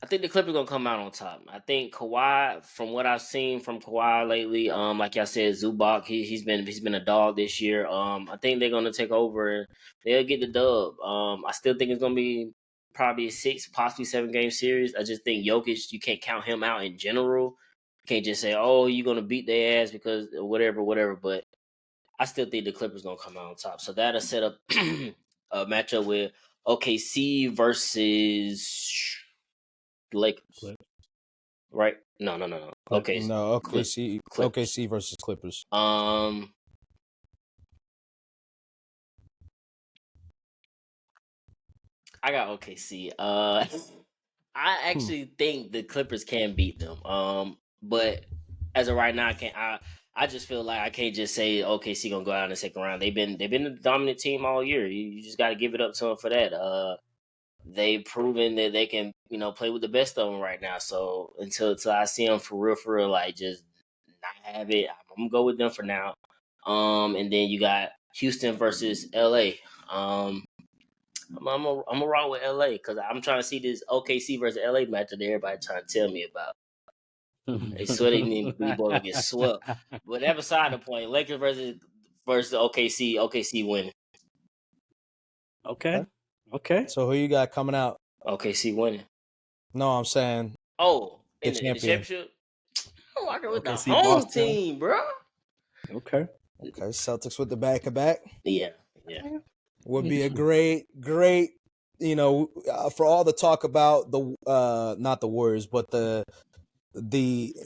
I think the Clippers gonna come out on top. I think Kawhi, from what I've seen from Kawhi lately, like I said, Zubac, he's been a dog this year. I think they're gonna take over and they'll get the dub. I still think it's gonna be probably a 6, possibly 7 game series. I just think Jokic, you can't count him out in general. You can't just say, oh, you're gonna beat their ass because whatever. But I still think the Clippers gonna come out on top. So that'll set up a matchup with OKC versus the Lakers. Right? No. Okay. No, OKC versus Clippers. I got OKC. I actually think the Clippers can beat them. But as of right now, I can't. I just feel like I can't just say OKC gonna go out in the second round. They've been the dominant team all year. You just got to give it up to them for that. They've proven that they can, play with the best of them right now. So until I see them for real, like just not have it, I'm gonna go with them for now. And then you got Houston versus LA. I'm gonna roll with LA because I'm trying to see this OKC versus LA match that everybody trying to tell me about. They swear they need to both get swept. But that beside the point. Lakers versus OKC. OKC winning. Okay. So who you got coming out? OKC winning. No, I'm saying. Oh, the in the championship. I'm rocking with OKC the home Boston. team, bro. Okay, Celtics with the back-to-back. Yeah. Would be a great, for all the talk about the not the Warriors, but the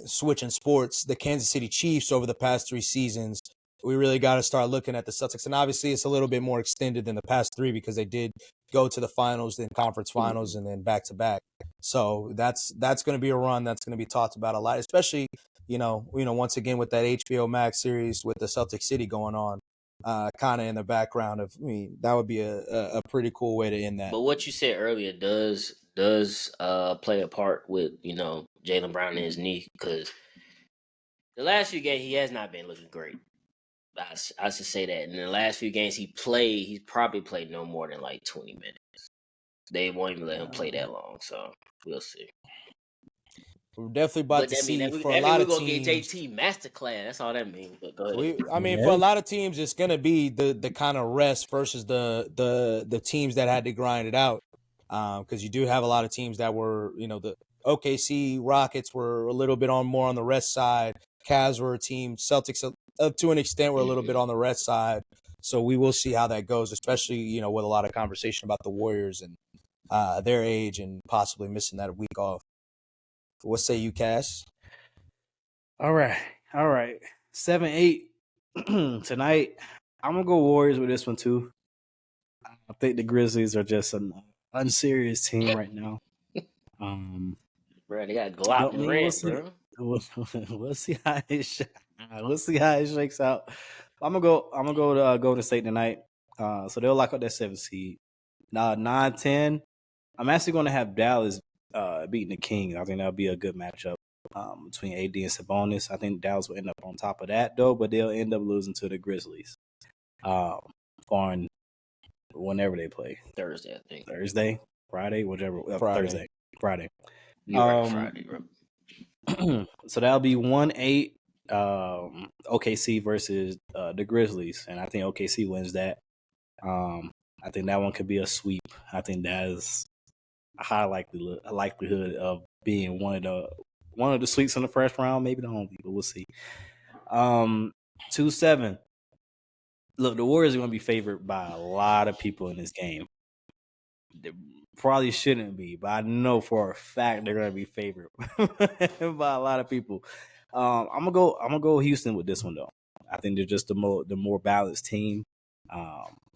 switch in sports, the Kansas City Chiefs over the past 3 seasons. We really got to start looking at the Celtics, and obviously it's a little bit more extended than the past 3 because they did go to the finals, then conference finals, and then back-to-back. So that's going to be a run that's going to be talked about a lot, especially once again with that HBO Max series with the Celtic City going on, kind of in the background of that would be a pretty cool way to end that. But what you said earlier does play a part with Jaylen Brown and his knee, because the last few games he has not been looking great. I should say that. In the last few games he's probably played no more than like 20 minutes. They won't even let him play that long, so we'll see. We're definitely about But to that mean see that, for a that mean lot we're of gonna get teams. JT masterclass. That's all that means. But go ahead. I mean, for a lot of teams, it's gonna be the kind of rest versus the teams that had to grind it out. Because you do have a lot of teams that were, the OKC Rockets were a little bit more on the rest side. Cavs were a team. Celtics, to an extent, were a little bit on the rest side. So we will see how that goes, especially with a lot of conversation about the Warriors and their age and possibly missing that a week off. What say you, Cass? All right. 7-8 tonight. I'm gonna go Warriors with this one too. I think the Grizzlies are just an unserious team right now. Bro, they gotta go out and rent, bro. We'll see how it shakes out. I'm gonna go to Golden State tonight. So they'll lock up that 7th seed. Now 9-10. I'm actually gonna have Dallas beating the Kings. I think that'll be a good matchup between AD and Sabonis. I think Dallas will end up on top of that though, but they'll end up losing to the Grizzlies on whenever they play. Thursday, I think. Thursday, Friday, whichever. Friday. You're right, Friday, bro. So that'll be 1-8 OKC versus the Grizzlies, and I think OKC wins that. I think that one could be a sweep. I think that is a high likelihood of being one of the sweeps in the first round, maybe the only, but we'll see. 2-7. Look, the Warriors are going to be favored by a lot of people in this game. They probably shouldn't be, but I know for a fact they're going to be favored by a lot of people. I'm gonna go Houston with this one though. I think they're just the more balanced team.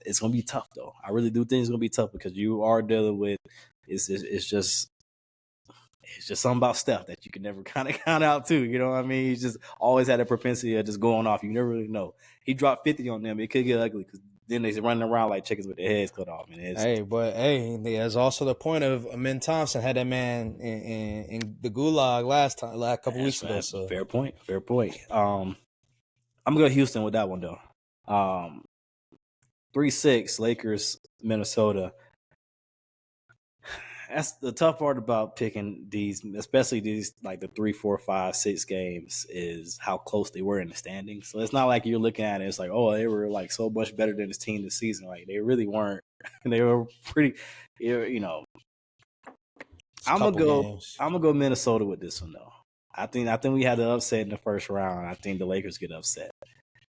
It's gonna be tough though. I really do think it's gonna be tough because you are dealing with it's just something about Steph that you can never kind of count out too. You know what I mean? He's just always had a propensity of just going off. You never really know. He dropped 50 on them. It could get ugly because then they're running around like chickens with their heads cut off. And there's also the point of Amin Thompson had that man in the gulag last couple weeks ago. So fair point. I'm gonna go Houston with that one though. 3-6 Lakers, Minnesota. That's the tough part about picking these, especially these like the 3, 4, 5, 6 games, is how close they were in the standings. So it's not like you're looking at it, it's like, oh, they were like so much better than this team this season. Like they really weren't. They were pretty, I'm gonna go Minnesota with this one though. I think we had the upset in the first round. I think the Lakers get upset.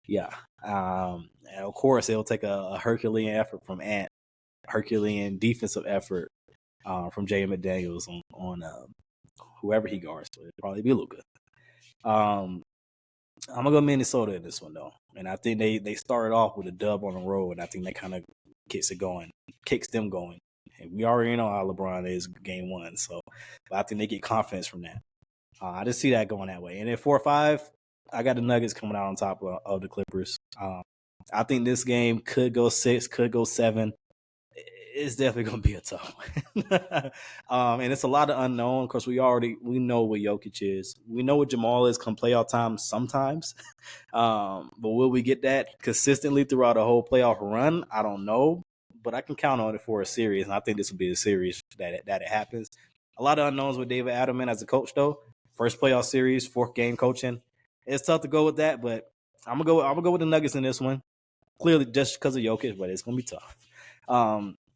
Yeah. And of course it'll take a Herculean effort from Ant, Herculean defensive effort from Jay McDaniels on whoever he guards. So it'll probably be Luka. I'm gonna go Minnesota in this one though, and I think they started off with a dub on the road, and I think that kind of kicks them going. And we already know how LeBron is game 1, so but I think they get confidence from that. I just see that going that way. And then 4-5, I got the Nuggets coming out on top of the Clippers. I think this game could go 6, could go 7. It's definitely going to be a tough one. And it's a lot of unknown because we know what Jokic is. We know what Jamal is come playoff time sometimes. But will we get that consistently throughout a whole playoff run? I don't know. But I can count on it for a series, and I think this will be a series that it happens. A lot of unknowns with David Adelman as a coach, though. First playoff series, 4th game coaching. It's tough to go with that, but I'm gonna go with the Nuggets in this one. Clearly, just because of Jokic, but it's gonna be tough.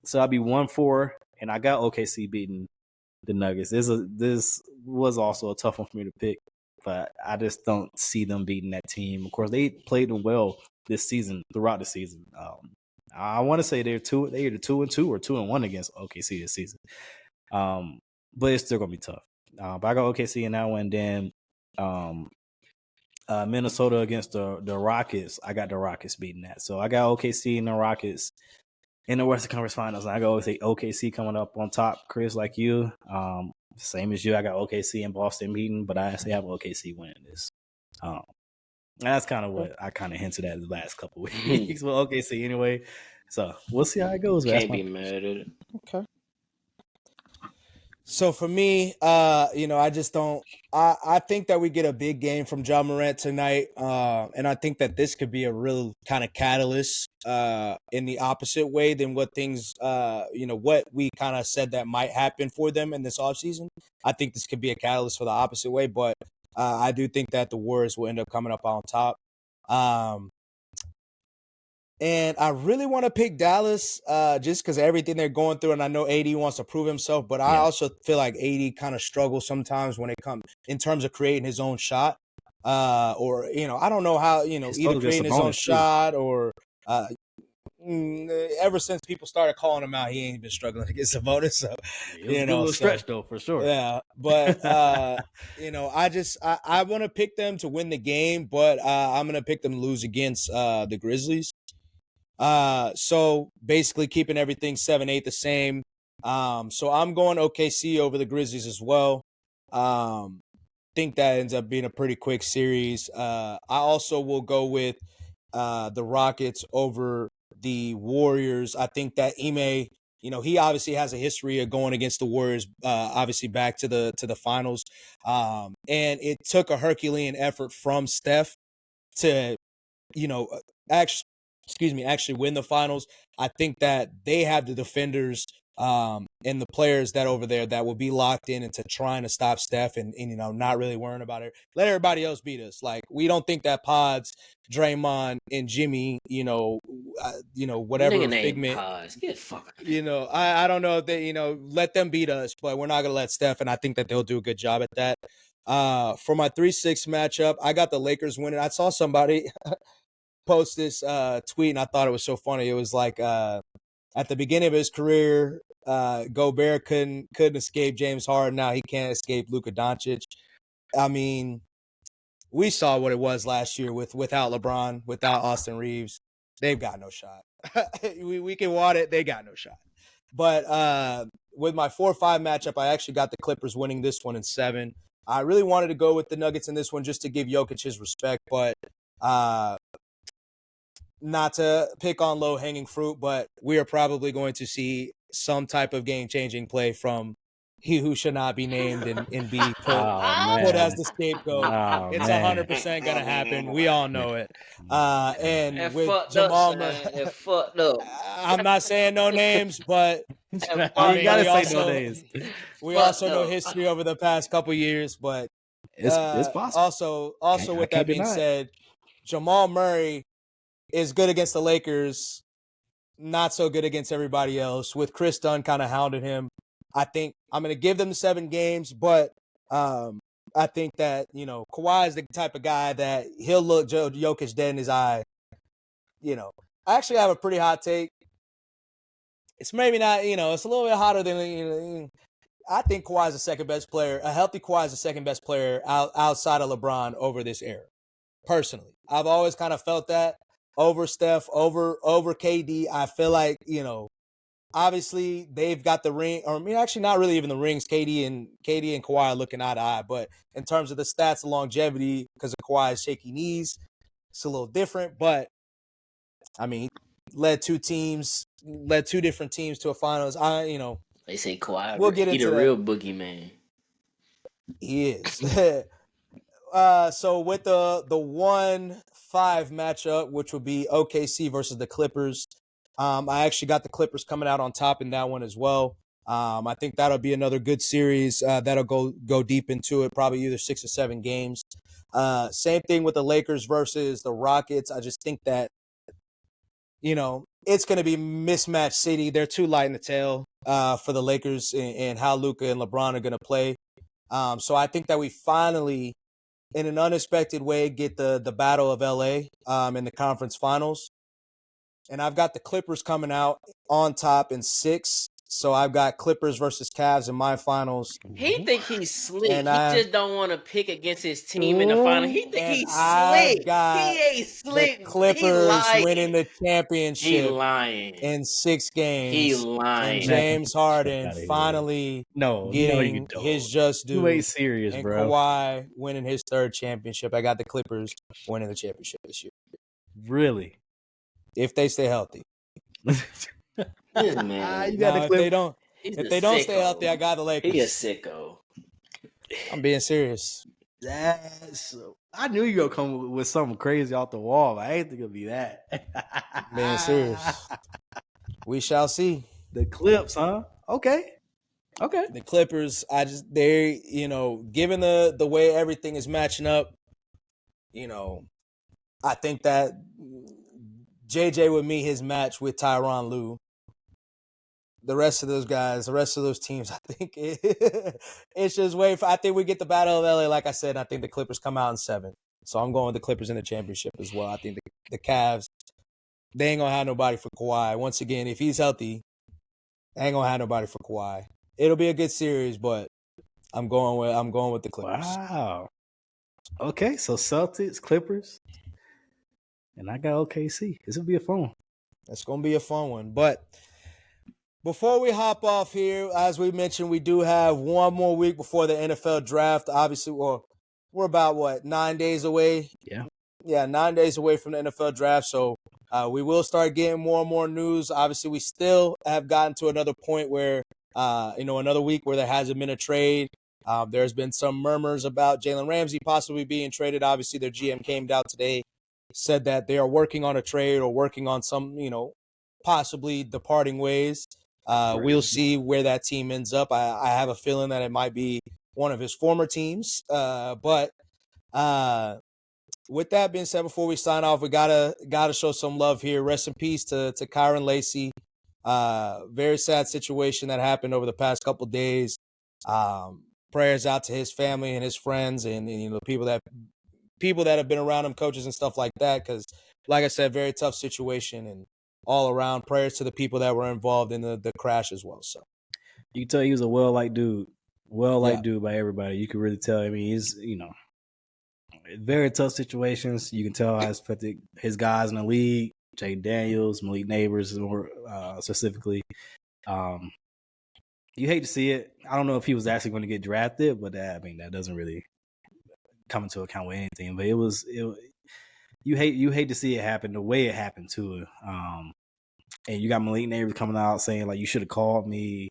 So I'll be 1-4, and I got OKC beating the Nuggets. This was also a tough one for me to pick, but I just don't see them beating that team. Of course, they played them well this season, throughout the season. I want to say they're either 2-2 or 2-1 against OKC this season. But it's still gonna be tough. But I got OKC in that one. Then Minnesota against the Rockets. I got the Rockets beating that. So I got OKC and the Rockets in the Western Conference Finals. I go with OKC coming up on top, Chris, like you. Same as you. I got OKC and Boston beating, but I actually have OKC winning this. That's kind of what I kind of hinted at the last couple of weeks with OKC anyway. So we'll see how it goes. Can't be mad at it. Okay. So for me, I just don't. I think that we get a big game from Ja Morant tonight, and I think that this could be a real kind of catalyst in the opposite way than what things, what we kind of said that might happen for them in this offseason. I think this could be a catalyst for the opposite way, but I do think that the Warriors will end up coming up on top. And I really want to pick Dallas just because of everything they're going through. And I know AD wants to prove himself, but I also feel like AD kind of struggles sometimes when it comes in terms of creating his own shot. Or, I don't know how, either creating his own shot or ever since people started calling him out, he ain't been struggling to get Sabonis. So, it was a little stretch though, for sure. Yeah, but I want to pick them to win the game, but I'm gonna pick them to lose against the Grizzlies. So basically keeping everything 7-8 the same. So I'm going OKC over the Grizzlies as well. Think that ends up being a pretty quick series. I also will go with the Rockets over the Warriors. I think that Ime, he obviously has a history of going against the Warriors, obviously back to the finals. And it took a Herculean effort from Steph to, actually win the finals. I think that they have the defenders and the players that over there that will be locked in into trying to stop Steph and not really worrying about it. Let everybody else beat us. Like, we don't think that Pods, Draymond, and Jimmy, whatever figment. Pods. Get fucked. I don't know if they, let them beat us, but we're not gonna let Steph, and I think that they'll do a good job at that. For my 3-6 matchup, I got the Lakers winning. I saw somebody post this tweet, and I thought it was so funny. It was like at the beginning of his career, Gobert couldn't escape James Harden. Now he can't escape Luka Doncic. I mean, we saw what it was last year without LeBron, without Austin Reeves. They've got no shot. we can want it. They got no shot. But with my 4-5 matchup, I actually got the Clippers winning this one in 7. I really wanted to go with the Nuggets in this one just to give Jokic his respect, but not to pick on low-hanging fruit, but we are probably going to see some type of game-changing play from he who should not be named and be put as the scapegoat. It's 100% going to happen. We all know it. And with Jamal Murray, fucked up. I'm not saying no names, but you gotta say no names. We also know history over the past couple years, but it's possible. Also, with that being said, Jamal Murray is good against the Lakers, not so good against everybody else, with Chris Dunn kind of hounding him. I think I'm going to give them 7 games, but I think that, Kawhi is the type of guy that he'll look Jokic dead in his eye. I actually have a pretty hot take. It's maybe not, it's a little bit hotter than, I think Kawhi is the second best player. A healthy Kawhi is the second best player outside of LeBron over this era. Personally, I've always kind of felt that. Over Steph, over KD. I feel like, obviously they've got the ring, or actually not really even the rings. KD and Kawhi are looking eye to eye, but in terms of the stats, the longevity, because of Kawhi's shaky knees, it's a little different. But I mean, led two different teams to a finals. They say Kawhi. We'll get into the real boogeyman. He is. So with the 1-5 matchup, which will be OKC versus the Clippers, I actually got the Clippers coming out on top in that one as well. I think that'll be another good series. That'll go deep into it, probably either 6 or 7 games. Same thing with the Lakers versus the Rockets. I just think that, it's going to be mismatch city. They're too light in the tail for the Lakers and how Luka and LeBron are going to play. So I think that we finally, in an unexpected way, get the Battle of LA in the conference finals. And I've got the Clippers coming out on top in 6. So I've got Clippers versus Cavs in my finals. He think he's slick. He just don't want to pick against his team in the final. He think he's slick. He ain't slick. The Clippers winning the championship. He lying. In 6 games. He lying. And James Harden finally getting his just due. You ain't serious, and bro. Kawhi winning his 3rd championship. I got the Clippers winning the championship this year. Really? If they stay healthy. Man. If they don't stay healthy, I got the Lakers. He a sicko. I'm being serious. I knew you were gonna come with something crazy off the wall. I ain't think it'd be that. Being serious. We shall see. The Clips, huh? Okay. The Clippers, they, given the way everything is matching up, I think that JJ would meet his match with Tyronn Lue. The rest of those guys, the rest of those teams, I think it's just I think we get the Battle of LA, like I said, and I think the Clippers come out in 7. So I'm going with the Clippers in the championship as well. I think the Cavs, they ain't going to have nobody for Kawhi. Once again, if he's healthy, they ain't going to have nobody for Kawhi. It'll be a good series, but I'm going with the Clippers. Wow. Okay, so Celtics, Clippers, and I got OKC. This will be a fun one. It's going to be a fun one. But before we hop off here, as we mentioned, we do have one more week before the NFL draft. Obviously, we're about, 9 days away? Yeah, 9 days away from the NFL draft. So we will start getting more and more news. Obviously, we still have gotten to another point where, another week where there hasn't been a trade. There's been some murmurs about Jalen Ramsey possibly being traded. Obviously, their GM came out today, said that they are working on a trade or working on some, possibly departing ways. We'll see where that team ends up. I have a feeling that it might be one of his former teams. But with that being said, before we sign off, we gotta show some love here. Rest in peace to Kyron Lacey. Very sad situation that happened over the past couple of days. Prayers out to his family and his friends and people that have been around him, coaches and stuff like that. Because, like I said, very tough situation, and all around prayers to the people that were involved in the crash as well. So you can tell he was a well-liked dude by everybody. You can really tell. I mean, he's very tough situations. You can tell how it's affected his guys in the league, Jay Daniels, Malik Neighbors, more specifically. You hate to see it. I don't know if he was actually going to get drafted, but that doesn't really come into account with anything. But you hate to see it happen the way it happened to it. And you got Malik Neighbors coming out saying like, you should have called me.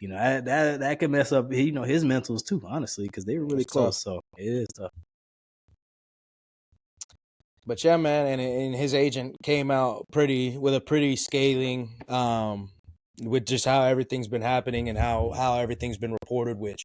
That could mess up his mentals too, honestly, because they were really close. Tough. So it is tough. But yeah, man, and his agent came out with a pretty scathing, with just how everything's been happening and how everything's been reported, which,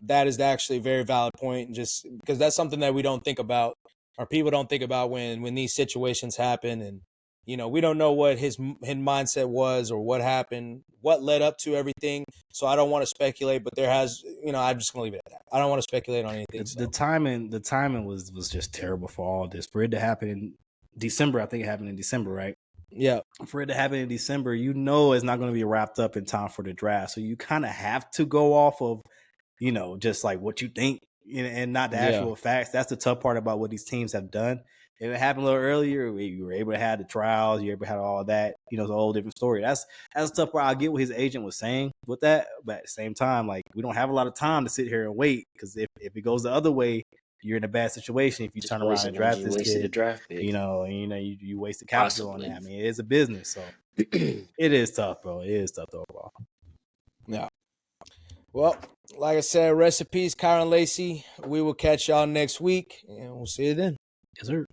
that is actually a very valid point, just because that's something that we don't think about, or people don't think about when these situations happen. And, we don't know what his mindset was or what happened, what led up to everything. So I don't want to speculate, but there has, I'm just going to leave it at that. I don't want to speculate on anything. The timing was just terrible for all this. For it to happen in December, I think it happened in December, right? Yeah. For it to happen in December, it's not going to be wrapped up in time for the draft. So you kind of have to go off of, just like what you think, and not the actual facts. That's the tough part about what these teams have done. If it happened a little earlier, you were able to have the trials, you were able to have all that, it's a whole different story. That's the tough part. I get what his agent was saying with that, but at the same time, like, we don't have a lot of time to sit here and wait, because if it goes the other way, you're in a bad situation if you turn around and draft this kid. You waste the capital on that. I mean, it's a business, so it is tough, bro. It is tough overall. Yeah. Well, like I said, rest in peace, Kyron Lacey. We will catch y'all next week, and we'll see you then. Yes, sir.